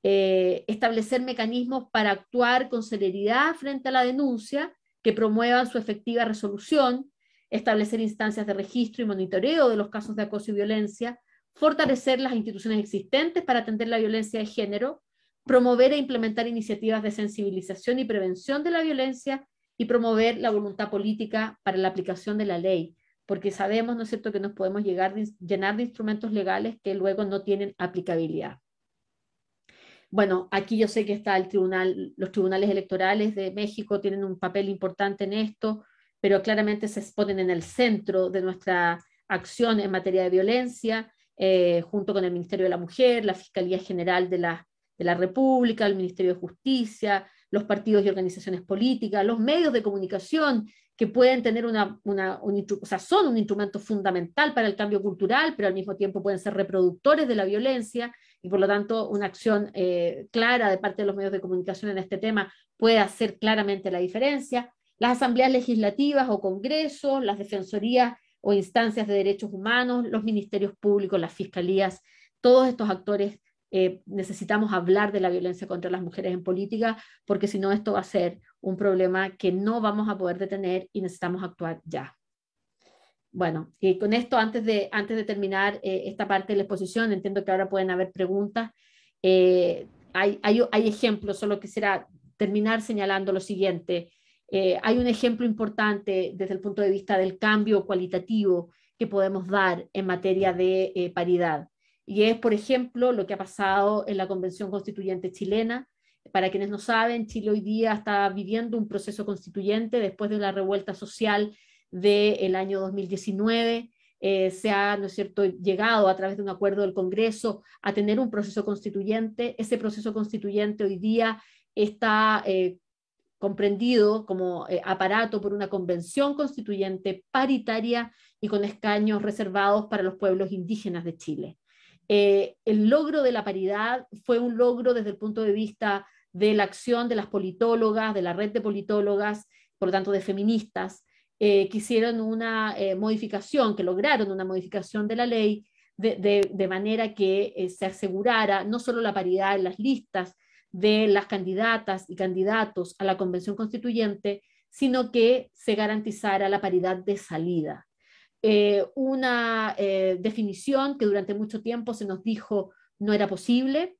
Establecer mecanismos para actuar con celeridad frente a la denuncia que promuevan su efectiva resolución, establecer instancias de registro y monitoreo de los casos de acoso y violencia, fortalecer las instituciones existentes para atender la violencia de género, promover e implementar iniciativas de sensibilización y prevención de la violencia y promover la voluntad política para la aplicación de la ley, porque sabemos, ¿no es cierto?, que nos podemos llenar de instrumentos legales que luego no tienen aplicabilidad. Bueno, aquí yo sé que está los tribunales electorales de México tienen un papel importante en esto, pero claramente se ponen en el centro de nuestra acción en materia de violencia, junto con el Ministerio de la Mujer, la Fiscalía General de la República, el Ministerio de Justicia, los partidos y organizaciones políticas, los medios de comunicación, que pueden tener o sea, son un instrumento fundamental para el cambio cultural, pero al mismo tiempo pueden ser reproductores de la violencia, y por lo tanto una acción clara de parte de los medios de comunicación en este tema puede hacer claramente la diferencia. Las asambleas legislativas o congresos, las defensorías o instancias de derechos humanos, los ministerios públicos, las fiscalías, todos estos actores necesitamos hablar de la violencia contra las mujeres en política, porque si no esto va a ser un problema que no vamos a poder detener y necesitamos actuar ya. Bueno, y con esto, antes de terminar esta parte de la exposición, entiendo que ahora pueden haber preguntas. Hay ejemplos, solo quisiera terminar señalando lo siguiente. Hay un ejemplo importante desde el punto de vista del cambio cualitativo que podemos dar en materia de paridad. Y es, por ejemplo, lo que ha pasado en la Convención Constituyente chilena. Para quienes no saben, Chile hoy día está viviendo un proceso constituyente después de la revuelta social del año 2019. Se ha, ¿no es cierto?, llegado a través de un acuerdo del Congreso a tener un proceso constituyente. Ese proceso constituyente hoy día está comprendido como aparato por una convención constituyente paritaria y con escaños reservados para los pueblos indígenas de Chile. El logro de la paridad fue un logro desde el punto de vista de la acción de las politólogas, de la red de politólogas, por lo tanto de feministas, que hicieron una modificación, que lograron una modificación de la ley de manera que se asegurara no solo la paridad en las listas de las candidatas y candidatos a la Convención Constituyente, sino que se garantizara la paridad de salida. Una definición que durante mucho tiempo se nos dijo no era posible,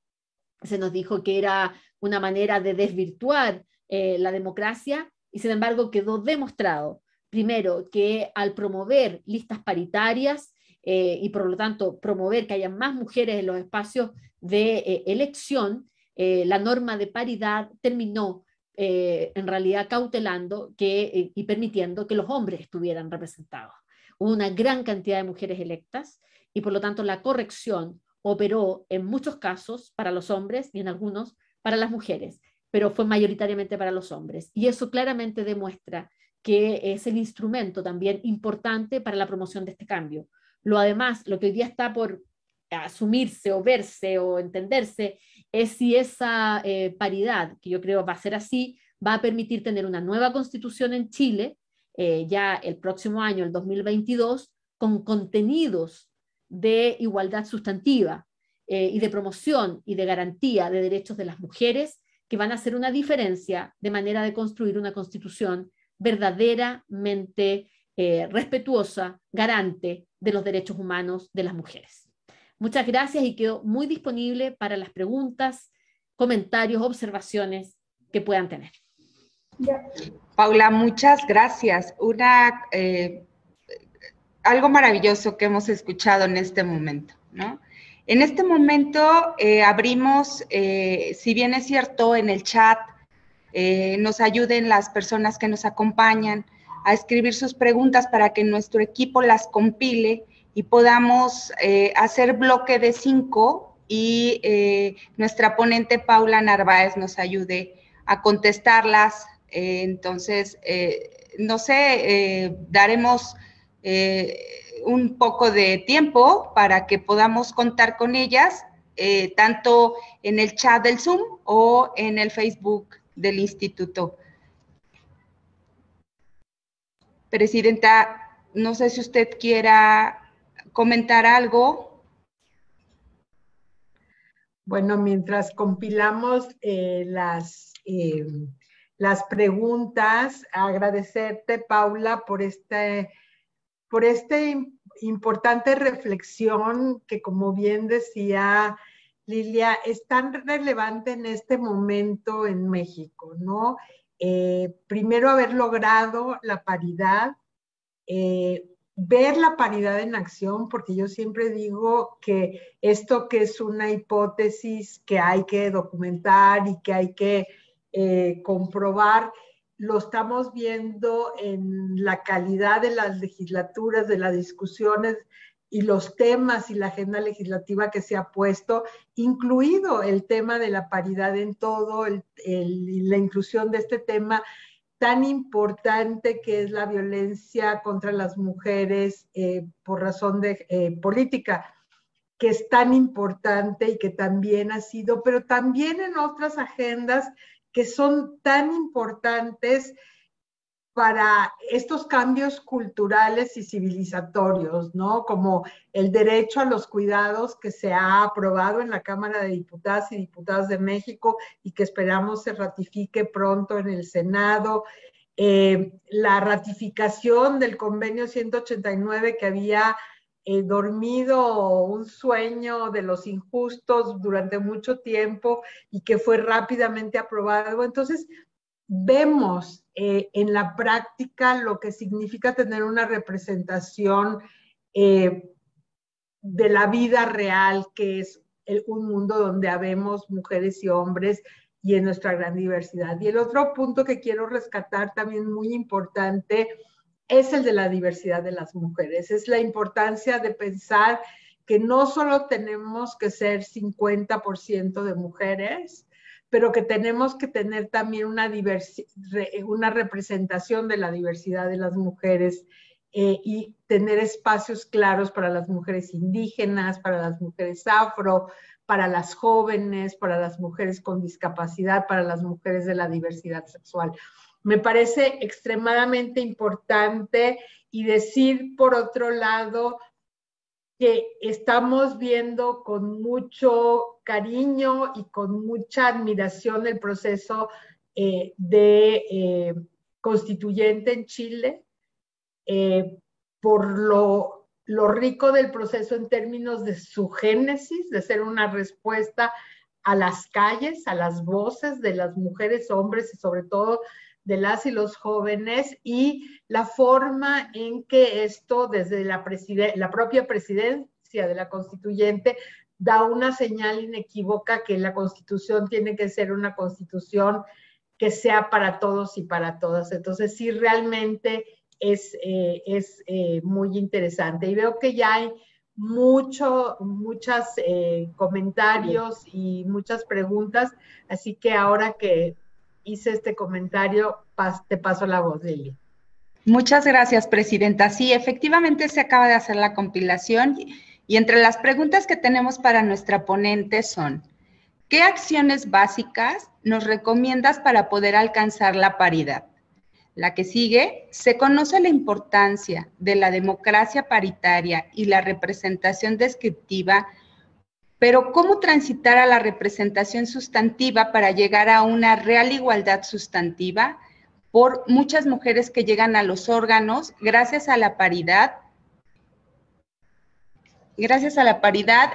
se nos dijo que era una manera de desvirtuar la democracia, y sin embargo quedó demostrado, primero, que al promover listas paritarias y por lo tanto promover que haya más mujeres en los espacios de elección, la norma de paridad terminó en realidad cautelando y permitiendo que los hombres estuvieran representados. Hubo una gran cantidad de mujeres electas y por lo tanto la corrección operó en muchos casos para los hombres y en algunos para las mujeres, pero fue mayoritariamente para los hombres. Y eso claramente demuestra que es el instrumento también importante para la promoción de este cambio. Lo que hoy día está por asumirse o verse o entenderse es si esa paridad, que yo creo va a ser así, va a permitir tener una nueva constitución en Chile ya el próximo año, el 2022, con contenidos de igualdad sustantiva y de promoción y de garantía de derechos de las mujeres, que van a hacer una diferencia de manera de construir una constitución verdaderamente respetuosa, garante de los derechos humanos de las mujeres. Muchas gracias y quedo muy disponible para las preguntas, comentarios, observaciones que puedan tener. Paula, muchas gracias. Algo maravilloso que hemos escuchado en este momento, ¿no? En este momento abrimos, si bien es cierto, en el chat nos ayuden las personas que nos acompañan a escribir sus preguntas para que nuestro equipo las compile y podamos hacer bloque de 5 y nuestra ponente Paula Narváez nos ayude a contestarlas. Entonces, no sé, daremos un poco de tiempo para que podamos contar con ellas, tanto en el chat del Zoom o en el Facebook del Instituto. Presidenta, no sé si usted quiera comentar algo. Bueno, mientras compilamos las preguntas, agradecerte, Paula, por esta importante reflexión que, como bien decía Lilia, es tan relevante en este momento en México, ¿no? Primero, haber logrado la paridad, ver la paridad en acción, porque yo siempre digo que esto que es una hipótesis que hay que documentar y que hay que comprobar, lo estamos viendo en la calidad de las legislaturas, de las discusiones y los temas y la agenda legislativa que se ha puesto, incluido el tema de la paridad en todo, la inclusión de este tema tan importante que es la violencia contra las mujeres por razón de política, que es tan importante y que también ha sido, pero también en otras agendas que son tan importantes para estos cambios culturales y civilizatorios, ¿no? Como el derecho a los cuidados que se ha aprobado en la Cámara de Diputadas y Diputados de México y que esperamos se ratifique pronto en el Senado. La ratificación del convenio 189 que había dormido un sueño de los injustos durante mucho tiempo y que fue rápidamente aprobado. Entonces, vemos en la práctica lo que significa tener una representación de la vida real, que es un mundo donde habemos mujeres y hombres y en nuestra gran diversidad. Y el otro punto que quiero rescatar también muy importante es el de la diversidad de las mujeres. Es la importancia de pensar que no solo tenemos que ser 50% de mujeres, pero que tenemos que tener también una representación de la diversidad de las mujeres y tener espacios claros para las mujeres indígenas, para las mujeres afro, para las jóvenes, para las mujeres con discapacidad, para las mujeres de la diversidad sexual. Me parece extremadamente importante y decir, por otro lado, que estamos viendo con mucho cariño y con mucha admiración el proceso constituyente en Chile, por lo rico del proceso en términos de su génesis, de ser una respuesta a las calles, a las voces de las mujeres, hombres y sobre todo de las y los jóvenes, y la forma en que esto desde la propia presidencia de la constituyente da una señal inequívoca que la constitución tiene que ser una constitución que sea para todos y para todas. Entonces sí, realmente es muy interesante. Y veo que ya hay muchos comentarios y muchas preguntas, así que ahora que hice este comentario, te paso la voz, Lili. Muchas gracias, Presidenta. Sí, efectivamente se acaba de hacer la compilación y entre las preguntas que tenemos para nuestra ponente son: ¿qué acciones básicas nos recomiendas para poder alcanzar la paridad? La que sigue: se conoce la importancia de la democracia paritaria y la representación descriptiva, pero ¿cómo transitar a la representación sustantiva para llegar a una real igualdad sustantiva por muchas mujeres que llegan a los órganos gracias a la paridad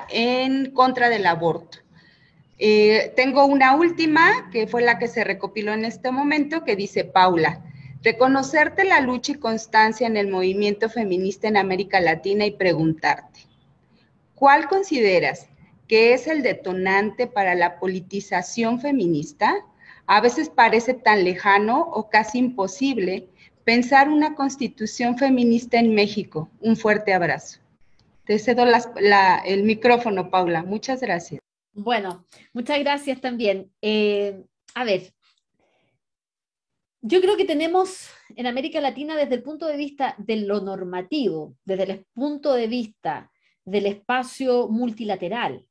en contra del aborto? Tengo una última, que fue la que se recopiló en este momento, que dice Paula: reconocerte la lucha y constancia en el movimiento feminista en América Latina y preguntarte, ¿cuál consideras que es el detonante para la politización feminista? A veces parece tan lejano o casi imposible pensar una constitución feminista en México. Un fuerte abrazo. Te cedo el micrófono, Paula. Muchas gracias. Bueno, muchas gracias también. A ver, yo creo que tenemos en América Latina, desde el punto de vista de lo normativo, desde el punto de vista del espacio multilateral,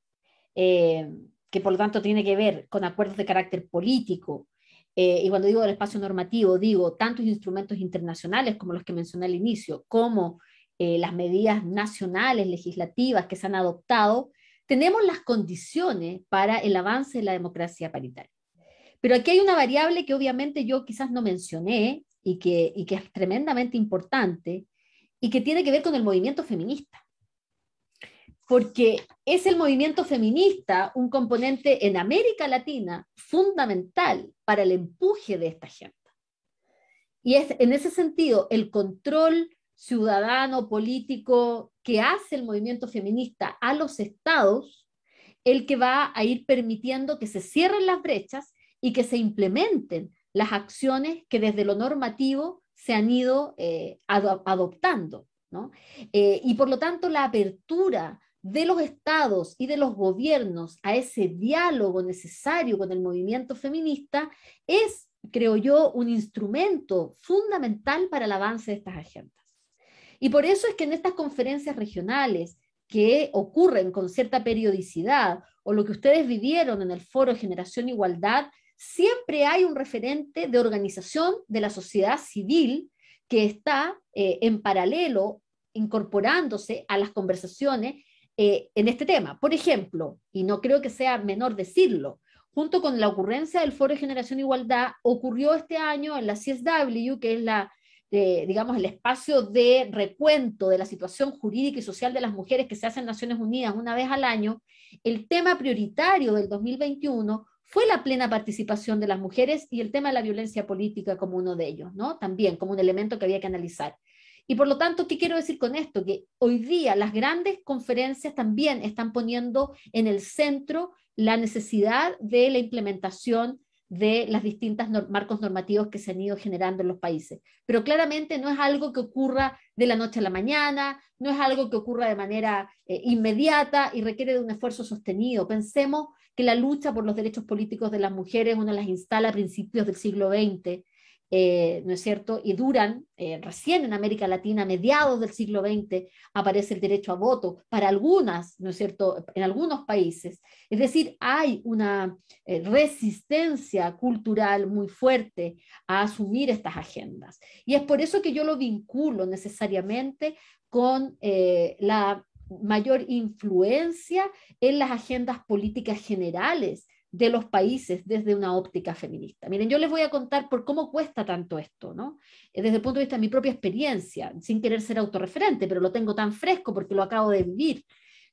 que por lo tanto tiene que ver con acuerdos de carácter político, y cuando digo del espacio normativo, digo tantos instrumentos internacionales como los que mencioné al inicio, como las medidas nacionales, legislativas que se han adoptado. Tenemos las condiciones para el avance de la democracia paritaria. Pero aquí hay una variable que obviamente yo quizás no mencioné y que es tremendamente importante y que tiene que ver con el movimiento feminista. Porque es el movimiento feminista un componente en América Latina fundamental para el empuje de esta agenda. Y es en ese sentido el control ciudadano, político, que hace el movimiento feminista a los estados, el que va a ir permitiendo que se cierren las brechas y que se implementen las acciones que desde lo normativo se han ido adoptando, ¿no? Y por lo tanto la apertura de los estados y de los gobiernos a ese diálogo necesario con el movimiento feminista es, creo yo, un instrumento fundamental para el avance de estas agendas. Y por eso es que en estas conferencias regionales que ocurren con cierta periodicidad, o lo que ustedes vivieron en el Foro Generación Igualdad, siempre hay un referente de organización de la sociedad civil que está en paralelo incorporándose a las conversaciones en este tema. Por ejemplo, y no creo que sea menor decirlo, junto con la ocurrencia del Foro de Generación Igualdad, ocurrió este año en la CSW, que es digamos, el espacio de recuento de la situación jurídica y social de las mujeres que se hace en Naciones Unidas una vez al año. El tema prioritario del 2021 fue la plena participación de las mujeres y el tema de la violencia política como uno de ellos, ¿no? También como un elemento que había que analizar. Y por lo tanto, ¿qué quiero decir con esto? Que hoy día las grandes conferencias también están poniendo en el centro la necesidad de la implementación de las distintas marcos normativos que se han ido generando en los países. Pero claramente no es algo que ocurra de la noche a la mañana, no es algo que ocurra de manera inmediata y requiere de un esfuerzo sostenido. Pensemos que la lucha por los derechos políticos de las mujeres uno las instala a principios del siglo XX, ¿no es cierto? Y duran, recién en América Latina, a mediados del siglo XX, aparece el derecho a voto para algunas, ¿no es cierto?, en algunos países. Es decir, hay una resistencia cultural muy fuerte a asumir estas agendas. Y es por eso que yo lo vinculo necesariamente con la mayor influencia en las agendas políticas generales de los países desde una óptica feminista. Miren, yo les voy a contar por cómo cuesta tanto esto, ¿no? Desde el punto de vista de mi propia experiencia, sin querer ser autorreferente, pero lo tengo tan fresco porque lo acabo de vivir.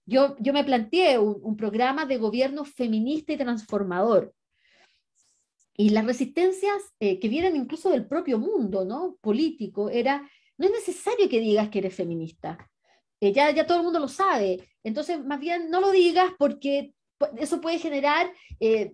Yo me planteé un programa de gobierno feminista y transformador. Y las resistencias que vienen incluso del propio mundo, ¿no?, político, no es necesario que digas que eres feminista. Ya todo el mundo lo sabe. Entonces, más bien, no lo digas porque eso puede generar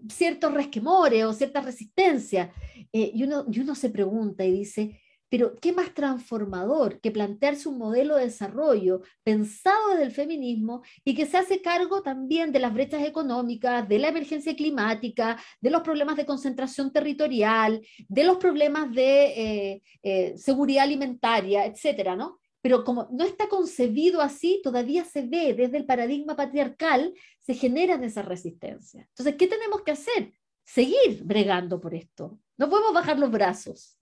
ciertos resquemores o cierta resistencia. Y uno se pregunta y dice, pero ¿qué más transformador que plantearse un modelo de desarrollo pensado desde el feminismo y que se hace cargo también de las brechas económicas, de la emergencia climática, de los problemas de concentración territorial, de los problemas de seguridad alimentaria, etcétera, ¿no? Pero como no está concebido así, todavía se ve desde el paradigma patriarcal, se generan esas resistencias. Entonces, ¿qué tenemos que hacer? Seguir bregando por esto. No podemos bajar los brazos.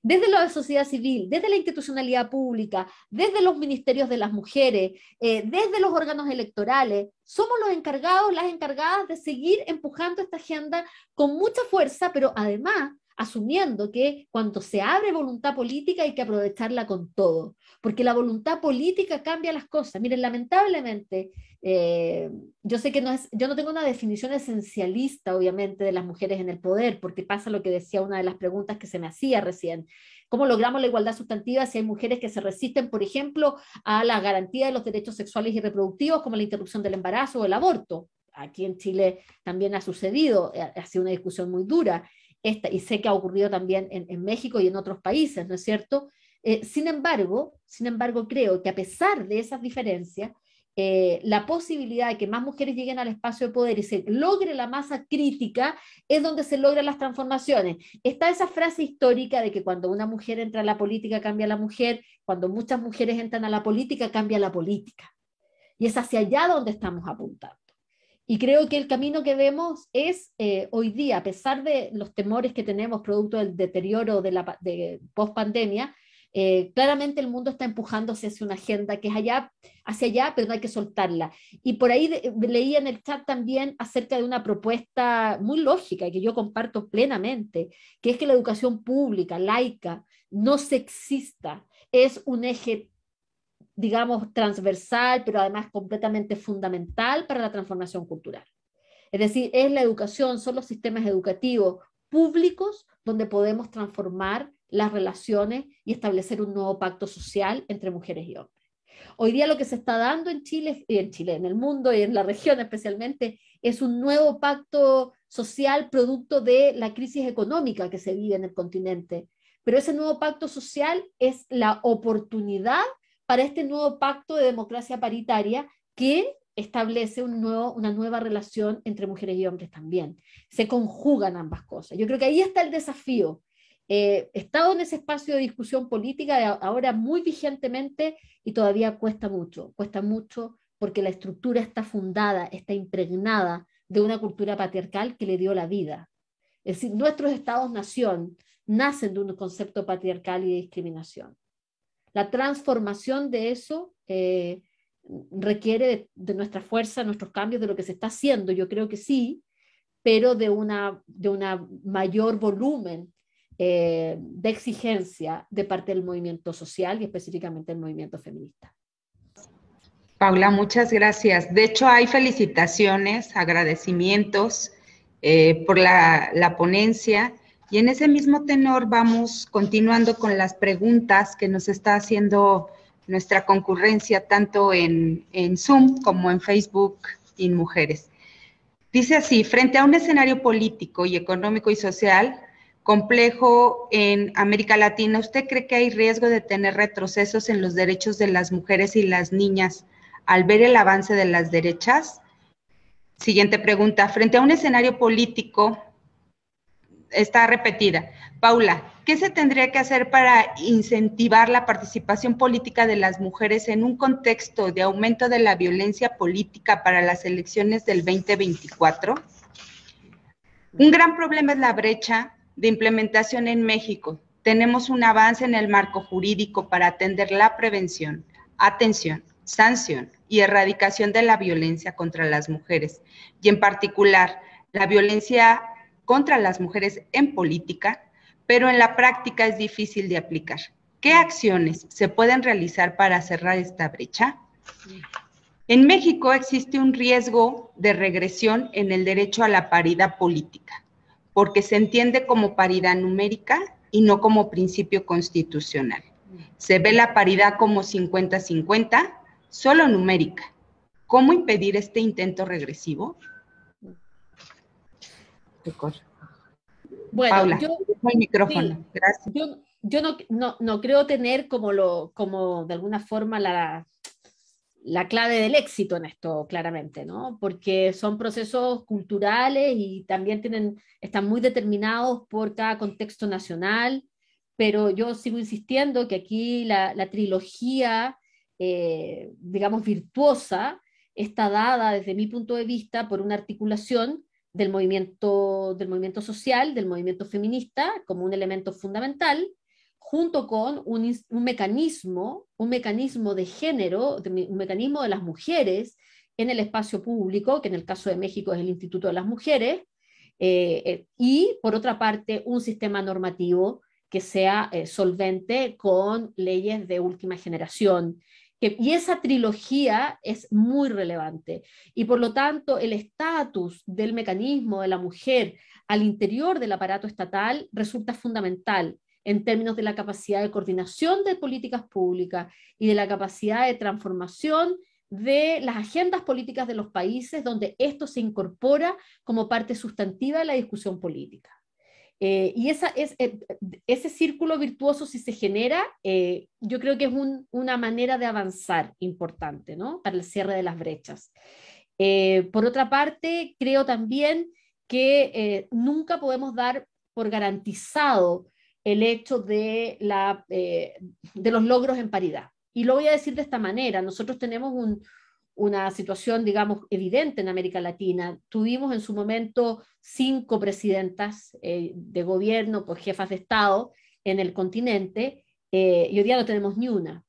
Desde la sociedad civil, desde la institucionalidad pública, desde los ministerios de las mujeres, desde los órganos electorales, somos los encargados, las encargadas de seguir empujando esta agenda con mucha fuerza, pero además asumiendo que cuando se abre voluntad política hay que aprovecharla con todo, porque la voluntad política cambia las cosas. Miren, lamentablemente, yo sé que yo no tengo una definición esencialista, obviamente, de las mujeres en el poder, porque pasa lo que decía una de las preguntas que se me hacía recién. ¿Cómo logramos la igualdad sustantiva si hay mujeres que se resisten, por ejemplo, a la garantía de los derechos sexuales y reproductivos, como la interrupción del embarazo o el aborto? Aquí en Chile también ha sucedido, ha sido una discusión muy dura. Y sé que ha ocurrido también en México y en otros países, ¿no es cierto? Sin embargo, creo que a pesar de esas diferencias, la posibilidad de que más mujeres lleguen al espacio de poder y se logre la masa crítica es donde se logran las transformaciones. Está esa frase histórica de que cuando una mujer entra a la política cambia la mujer, cuando muchas mujeres entran a la política cambia la política. Y es hacia allá donde estamos apuntando. Y creo que el camino que vemos es hoy día, a pesar de los temores que tenemos producto del deterioro de post-pandemia, claramente el mundo está empujándose hacia una agenda que es hacia allá, pero no hay que soltarla. Y por ahí leí en el chat también acerca de una propuesta muy lógica que yo comparto plenamente, que es que la educación pública, laica, no sexista, es un eje, digamos, transversal, pero además completamente fundamental para la transformación cultural. Es decir, es la educación, son los sistemas educativos públicos donde podemos transformar las relaciones y establecer un nuevo pacto social entre mujeres y hombres. Hoy día lo que se está dando en Chile, en el mundo y en la región especialmente, es un nuevo pacto social producto de la crisis económica que se vive en el continente. Pero ese nuevo pacto social es la oportunidad para este nuevo pacto de democracia paritaria que establece una nueva relación entre mujeres y hombres también. Se conjugan ambas cosas. Yo creo que ahí está el desafío. He estado en ese espacio de discusión política ahora muy vigentemente y todavía cuesta mucho porque la estructura está fundada, está impregnada de una cultura patriarcal que le dio la vida. Es decir, nuestros estados-nación nacen de un concepto patriarcal y de discriminación. La transformación de eso requiere de nuestra fuerza, nuestros cambios, de lo que se está haciendo, yo creo que sí, pero de una mayor volumen de exigencia de parte del movimiento social y específicamente del movimiento feminista. Paula, muchas gracias. De hecho, hay felicitaciones, agradecimientos por la ponencia. Y en ese mismo tenor vamos continuando con las preguntas que nos está haciendo nuestra concurrencia tanto en Zoom como en Facebook InMujeres. Dice así: frente a un escenario político y económico y social complejo en América Latina, ¿usted cree que hay riesgo de tener retrocesos en los derechos de las mujeres y las niñas al ver el avance de las derechas? Siguiente pregunta: frente a un escenario político, está repetida. Paula, ¿qué se tendría que hacer para incentivar la participación política de las mujeres en un contexto de aumento de la violencia política para las elecciones del 2024? Un gran problema es la brecha de implementación en México. Tenemos un avance en el marco jurídico para atender la prevención, atención, sanción y erradicación de la violencia contra las mujeres, y en particular la violencia contra las mujeres en política, pero en la práctica es difícil de aplicar. ¿Qué acciones se pueden realizar para cerrar esta brecha? En México existe un riesgo de regresión en el derecho a la paridad política, porque se entiende como paridad numérica y no como principio constitucional. Se ve la paridad como 50-50, solo numérica. ¿Cómo impedir este intento regresivo? Bueno, Paula, yo, el micrófono. sí, Gracias. yo no creo tener como de alguna forma la clave del éxito en esto, claramente, ¿no? Porque son procesos culturales y también están muy determinados por cada contexto nacional, pero yo sigo insistiendo que aquí la trilogía, digamos, virtuosa, está dada desde mi punto de vista por una articulación del movimiento social, del movimiento feminista, como un elemento fundamental, junto con un mecanismo de género, un mecanismo de las mujeres en el espacio público, que en el caso de México es el Instituto de las Mujeres, y por otra parte un sistema normativo que sea solvente con leyes de última generación. Y esa trilogía es muy relevante. Y por lo tanto, el estatus del mecanismo de la mujer al interior del aparato estatal resulta fundamental en términos de la capacidad de coordinación de políticas públicas y de la capacidad de transformación de las agendas políticas de los países donde esto se incorpora como parte sustantiva de la discusión política. Y ese círculo virtuoso, si se genera, yo creo que es una manera de avanzar importante, ¿no? Para el cierre de las brechas. Por otra parte, creo también que nunca podemos dar por garantizado el hecho de los logros en paridad. Y lo voy a decir de esta manera: nosotros tenemos una situación, digamos, evidente en América Latina. Tuvimos en su momento 5 presidentas de gobierno, pues jefas de Estado en el continente, y hoy día no tenemos ni una.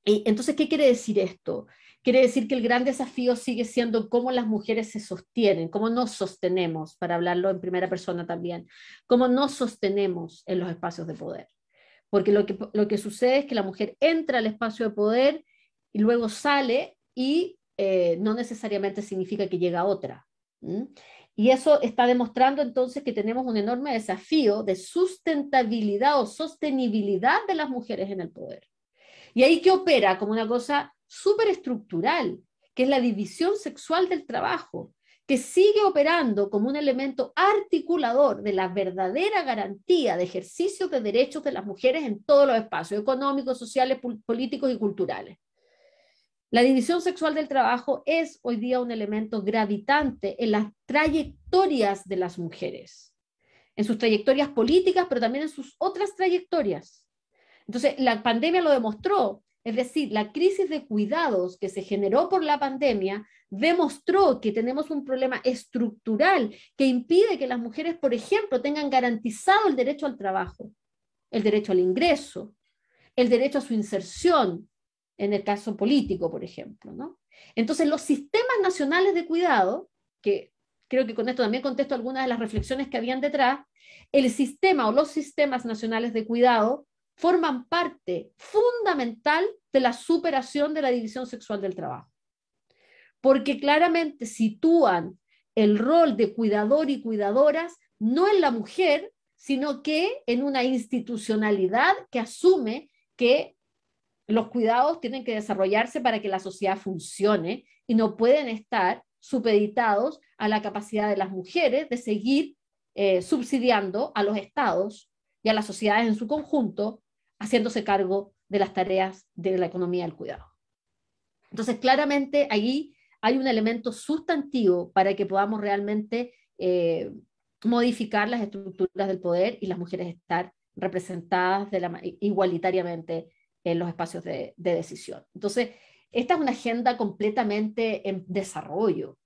Y entonces, ¿qué quiere decir esto? Quiere decir que el gran desafío sigue siendo cómo las mujeres se sostienen, cómo nos sostenemos, para hablarlo en primera persona también, cómo nos sostenemos en los espacios de poder. Porque lo que sucede es que la mujer entra al espacio de poder y luego sale y no necesariamente significa que llega otra. Y eso está demostrando entonces que tenemos un enorme desafío de sustentabilidad o sostenibilidad de las mujeres en el poder. Y ahí que opera como una cosa súper estructural, que es la división sexual del trabajo, que sigue operando como un elemento articulador de la verdadera garantía de ejercicio de derechos de las mujeres en todos los espacios económicos, sociales, políticos y culturales. La división sexual del trabajo es hoy día un elemento gravitante en las trayectorias de las mujeres, en sus trayectorias políticas, pero también en sus otras trayectorias. Entonces, la pandemia lo demostró, es decir, la crisis de cuidados que se generó por la pandemia demostró que tenemos un problema estructural que impide que las mujeres, por ejemplo, tengan garantizado el derecho al trabajo, el derecho al ingreso, el derecho a su inserción, en el caso político, por ejemplo, ¿no? Entonces, los sistemas nacionales de cuidado, que creo que con esto también contesto algunas de las reflexiones que habían detrás, el sistema o los sistemas nacionales de cuidado forman parte fundamental de la superación de la división sexual del trabajo. Porque claramente sitúan el rol de cuidador y cuidadoras no en la mujer, sino que en una institucionalidad que asume que los cuidados tienen que desarrollarse para que la sociedad funcione y no pueden estar supeditados a la capacidad de las mujeres de seguir subsidiando a los estados y a las sociedades en su conjunto, haciéndose cargo de las tareas de la economía del cuidado. Entonces, claramente, allí hay un elemento sustantivo para que podamos realmente modificar las estructuras del poder y las mujeres estar representadas igualitariamente en los espacios de decisión. Entonces, esta es una agenda completamente en desarrollo.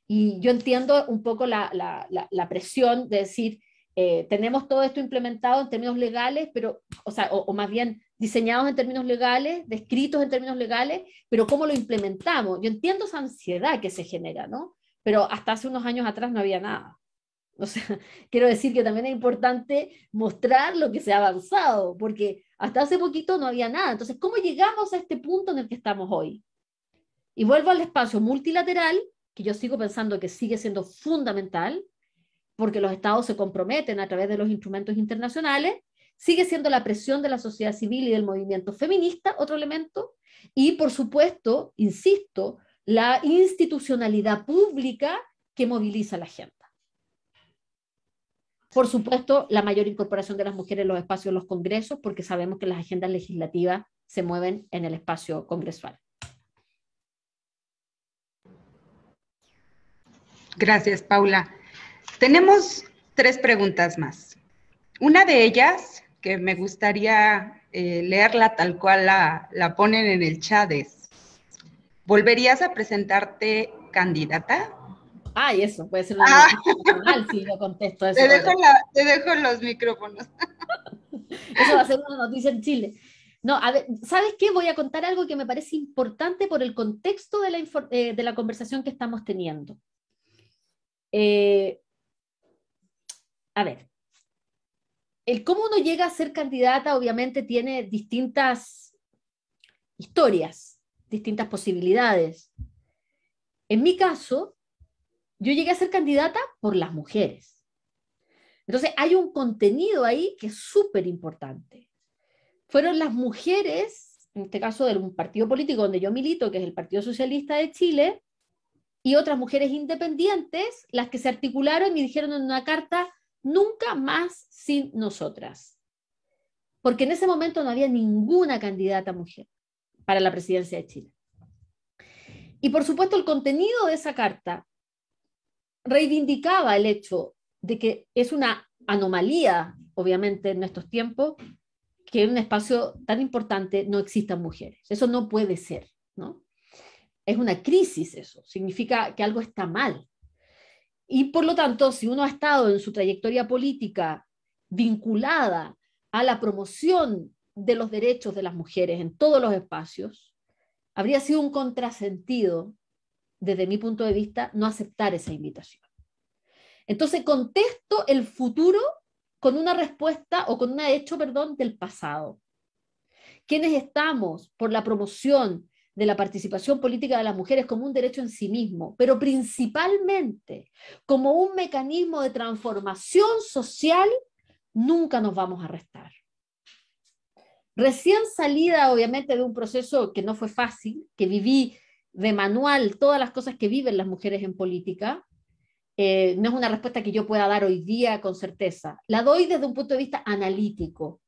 Y yo entiendo un poco la presión de decir, tenemos todo esto implementado en términos legales, pero, o más bien diseñados en términos legales, descritos en términos legales, pero ¿cómo lo implementamos? Yo entiendo esa ansiedad que se genera, ¿no? Pero hasta hace unos años atrás no había nada. O sea, quiero decir que también es importante mostrar lo que se ha avanzado, porque hasta hace poquito no había nada. Entonces, ¿cómo llegamos a este punto en el que estamos hoy? Y vuelvo al espacio multilateral, que yo sigo pensando que sigue siendo fundamental, porque los estados se comprometen a través de los instrumentos internacionales, sigue siendo la presión de la sociedad civil y del movimiento feminista otro elemento, y por supuesto, insisto, la institucionalidad pública que moviliza la agenda. Por supuesto, la mayor incorporación de las mujeres en los espacios de los congresos, porque sabemos que las agendas legislativas se mueven en el espacio congresual. Gracias, Paula. Tenemos 3 preguntas más. Una de ellas, que me gustaría leerla tal cual la ponen en el chat, es: ¿volverías a presentarte candidata? Ay, eso puede ser una noticia personal si yo contesto eso. Te dejo los micrófonos. Eso va a ser una noticia en Chile. No, a ver, ¿sabes qué? Voy a contar algo que me parece importante por el contexto de la conversación que estamos teniendo. A ver, el cómo uno llega a ser candidata obviamente tiene distintas historias, distintas posibilidades. En mi caso, yo llegué a ser candidata por las mujeres. Entonces hay un contenido ahí que es súper importante. Fueron las mujeres, en este caso de un partido político donde yo milito, que es el Partido Socialista de Chile, y otras mujeres independientes, las que se articularon y dijeron en una carta: nunca más sin nosotras. Porque en ese momento no había ninguna candidata mujer para la presidencia de Chile. Y por supuesto el contenido de esa carta reivindicaba el hecho de que es una anomalía, obviamente en nuestros tiempos, que en un espacio tan importante no existan mujeres. Eso no puede ser, ¿no? Es una crisis eso, significa que algo está mal. Y por lo tanto, si uno ha estado en su trayectoria política vinculada a la promoción de los derechos de las mujeres en todos los espacios, habría sido un contrasentido, desde mi punto de vista, no aceptar esa invitación. Entonces contesto el futuro con una respuesta o con un hecho, del pasado. Quienes estamos por la promoción de la participación política de las mujeres como un derecho en sí mismo, pero principalmente como un mecanismo de transformación social, nunca nos vamos a restar. Recién salida, obviamente, de un proceso que no fue fácil, que viví de manual todas las cosas que viven las mujeres en política, no es una respuesta que yo pueda dar hoy día con certeza. La doy desde un punto de vista analítico.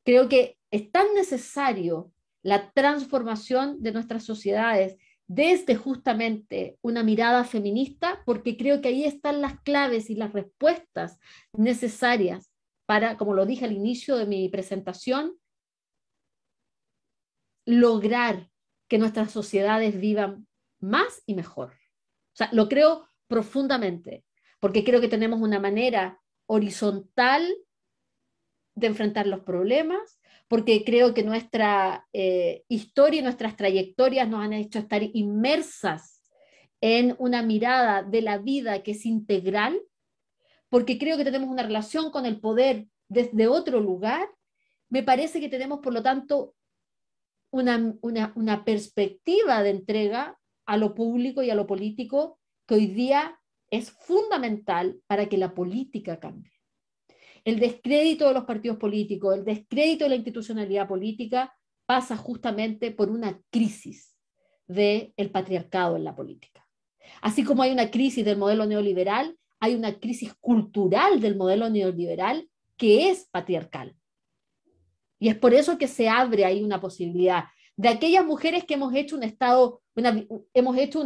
Creo que es tan necesario la transformación de nuestras sociedades desde justamente una mirada feminista, porque creo que ahí están las claves y las respuestas necesarias para, como lo dije al inicio de mi presentación, lograr que nuestras sociedades vivan más y mejor. O sea, lo creo profundamente, porque creo que tenemos una manera horizontal de enfrentar los problemas, porque creo que nuestra historia y nuestras trayectorias nos han hecho estar inmersas en una mirada de la vida que es integral, porque creo que tenemos una relación con el poder desde otro lugar. Me parece que tenemos, por lo tanto, una perspectiva de entrega a lo público y a lo político que hoy día es fundamental para que la política cambie. El descrédito de los partidos políticos, el descrédito de la institucionalidad política pasa justamente por una crisis del patriarcado en la política. Así como hay una crisis del modelo neoliberal, hay una crisis cultural del modelo neoliberal que es patriarcal. Y es por eso que se abre ahí una posibilidad de aquellas mujeres que hemos hecho un estado, hemos hecho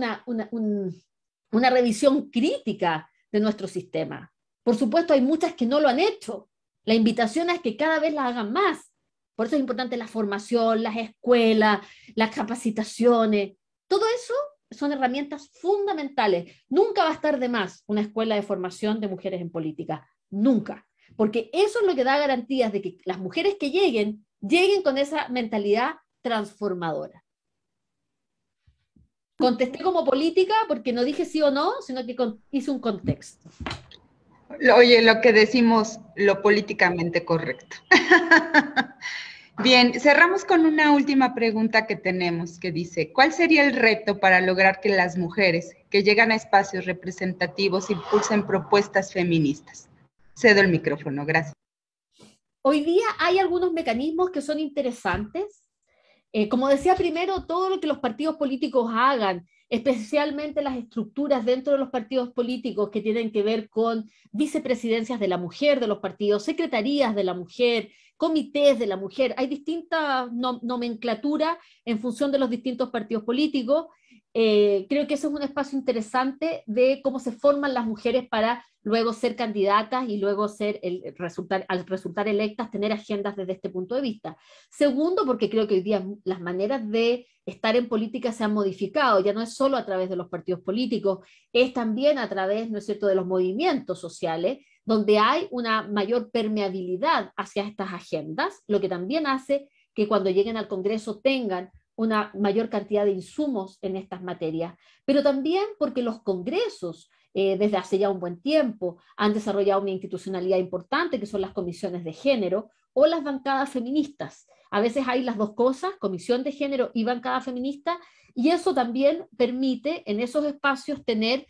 una revisión crítica de nuestro sistema. Por supuesto, hay muchas que no lo han hecho. La invitación es que cada vez la hagan más. Por eso es importante la formación, las escuelas, las capacitaciones. Todo eso son herramientas fundamentales. Nunca va a estar de más una escuela de formación de mujeres en política. Nunca. Porque eso es lo que da garantías de que las mujeres que lleguen con esa mentalidad transformadora. Contesté como política porque no dije sí o no, sino que hice un contexto. Oye, lo que decimos, lo políticamente correcto. Bien, cerramos con una última pregunta que tenemos, que dice, ¿cuál sería el reto para lograr que las mujeres que llegan a espacios representativos impulsen propuestas feministas? Cedo el micrófono, gracias. Hoy día hay algunos mecanismos que son interesantes. Como decía primero, todo lo que los partidos políticos hagan, especialmente las estructuras dentro de los partidos políticos que tienen que ver con vicepresidencias de la mujer de los partidos, secretarías de la mujer, comités de la mujer, hay distintas nomenclaturas en función de los distintos partidos políticos. Creo que ese es un espacio interesante de cómo se forman las mujeres para luego ser candidatas y luego al resultar electas, tener agendas desde este punto de vista. Segundo, porque creo que hoy día las maneras de estar en política se han modificado, ya no es solo a través de los partidos políticos, es también a través, ¿no es cierto?, de los movimientos sociales, donde hay una mayor permeabilidad hacia estas agendas, lo que también hace que cuando lleguen al Congreso tengan una mayor cantidad de insumos en estas materias, pero también porque los congresos desde hace ya un buen tiempo han desarrollado una institucionalidad importante que son las comisiones de género o las bancadas feministas. A veces hay las dos cosas, comisión de género y bancada feminista, y eso también permite en esos espacios tener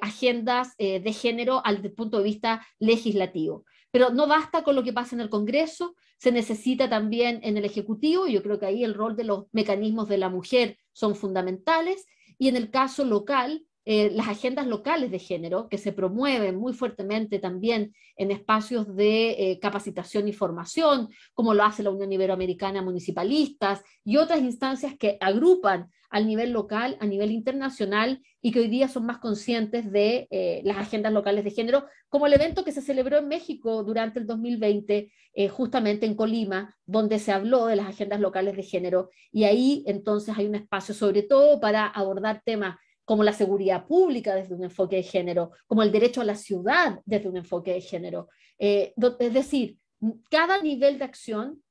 agendas de género desde el punto de vista legislativo. Pero no basta con lo que pasa en el Congreso, se necesita también en el Ejecutivo, y yo creo que ahí el rol de los mecanismos de la mujer son fundamentales, y en el caso local, las agendas locales de género, que se promueven muy fuertemente también en espacios de capacitación y formación, como lo hace la Unión Iberoamericana Municipalistas y otras instancias que agrupan al nivel local, a nivel internacional, y que hoy día son más conscientes de las agendas locales de género, como el evento que se celebró en México durante el 2020, justamente en Colima, donde se habló de las agendas locales de género, y ahí entonces hay un espacio sobre todo para abordar temas como la seguridad pública desde un enfoque de género, como el derecho a la ciudad desde un enfoque de género. Es decir, cada nivel de acción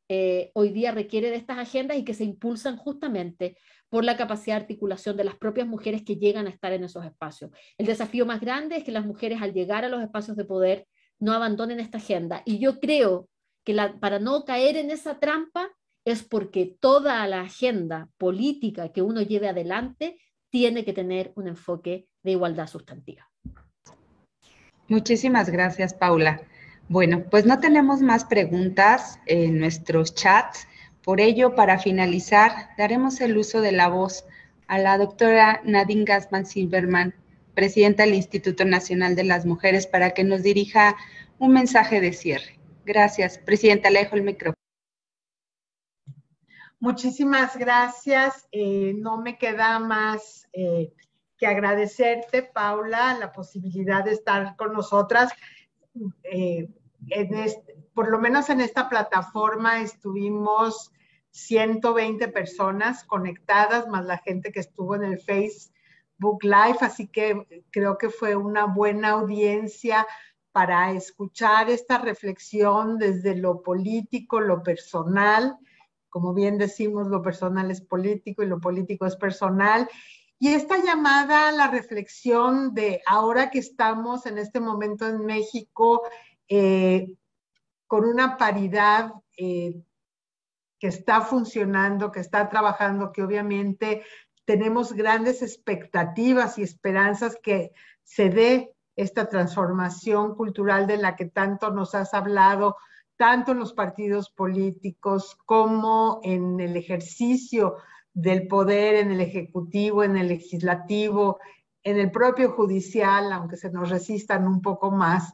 hoy día requiere de estas agendas y que se impulsan justamente por la capacidad de articulación de las propias mujeres que llegan a estar en esos espacios. El desafío más grande es que las mujeres al llegar a los espacios de poder no abandonen esta agenda. Y yo creo que para no caer en esa trampa es porque toda la agenda política que uno lleve adelante tiene que tener un enfoque de igualdad sustantiva. Muchísimas gracias, Paula. Bueno, pues no tenemos más preguntas en nuestros chats. Por ello, para finalizar, daremos el uso de la voz a la doctora Nadine Gassmann-Silberman, presidenta del Instituto Nacional de las Mujeres, para que nos dirija un mensaje de cierre. Gracias. Presidenta, le dejo el micrófono. Muchísimas gracias. No me queda más que agradecerte, Paula, la posibilidad de estar con nosotras. Por lo menos en esta plataforma estuvimos 120 personas conectadas, más la gente que estuvo en el Facebook Live, así que creo que fue una buena audiencia para escuchar esta reflexión desde lo político, lo personal. Como bien decimos, lo personal es político y lo político es personal. Y esta llamada a la reflexión de ahora que estamos en este momento en México con una paridad que está funcionando, que está trabajando, que obviamente tenemos grandes expectativas y esperanzas que se dé esta transformación cultural de la que tanto nos has hablado, tanto en los partidos políticos como en el ejercicio del poder, en el ejecutivo, en el legislativo, en el propio judicial, aunque se nos resistan un poco más.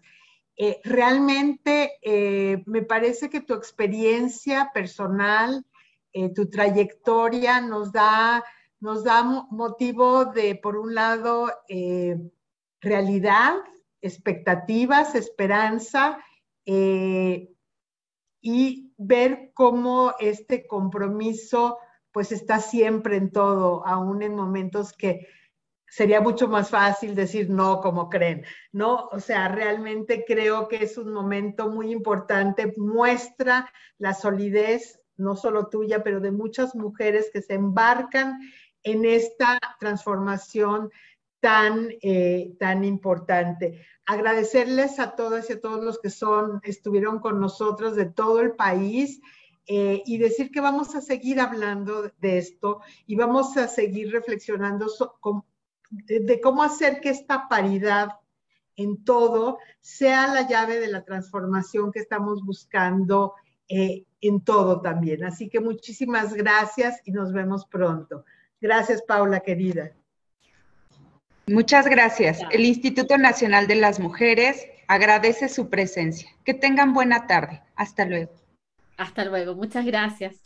Realmente me parece que tu experiencia personal, tu trayectoria nos da motivo de, por un lado, realidad, expectativas, esperanza, y ver cómo este compromiso pues está siempre en todo, aún en momentos que sería mucho más fácil decir no, como creen, ¿no? O sea, realmente creo que es un momento muy importante, muestra la solidez, no solo tuya, pero de muchas mujeres que se embarcan en esta transformación tan importante. Agradecerles a todas y a todos los que estuvieron con nosotros de todo el país, y decir que vamos a seguir hablando de esto y vamos a seguir reflexionando de cómo hacer que esta paridad en todo sea la llave de la transformación que estamos buscando en todo también. Así que muchísimas gracias y nos vemos pronto. Gracias, Paula, querida. Muchas gracias. El Instituto Nacional de las Mujeres agradece su presencia. Que tengan buena tarde. Hasta luego. Hasta luego. Muchas gracias.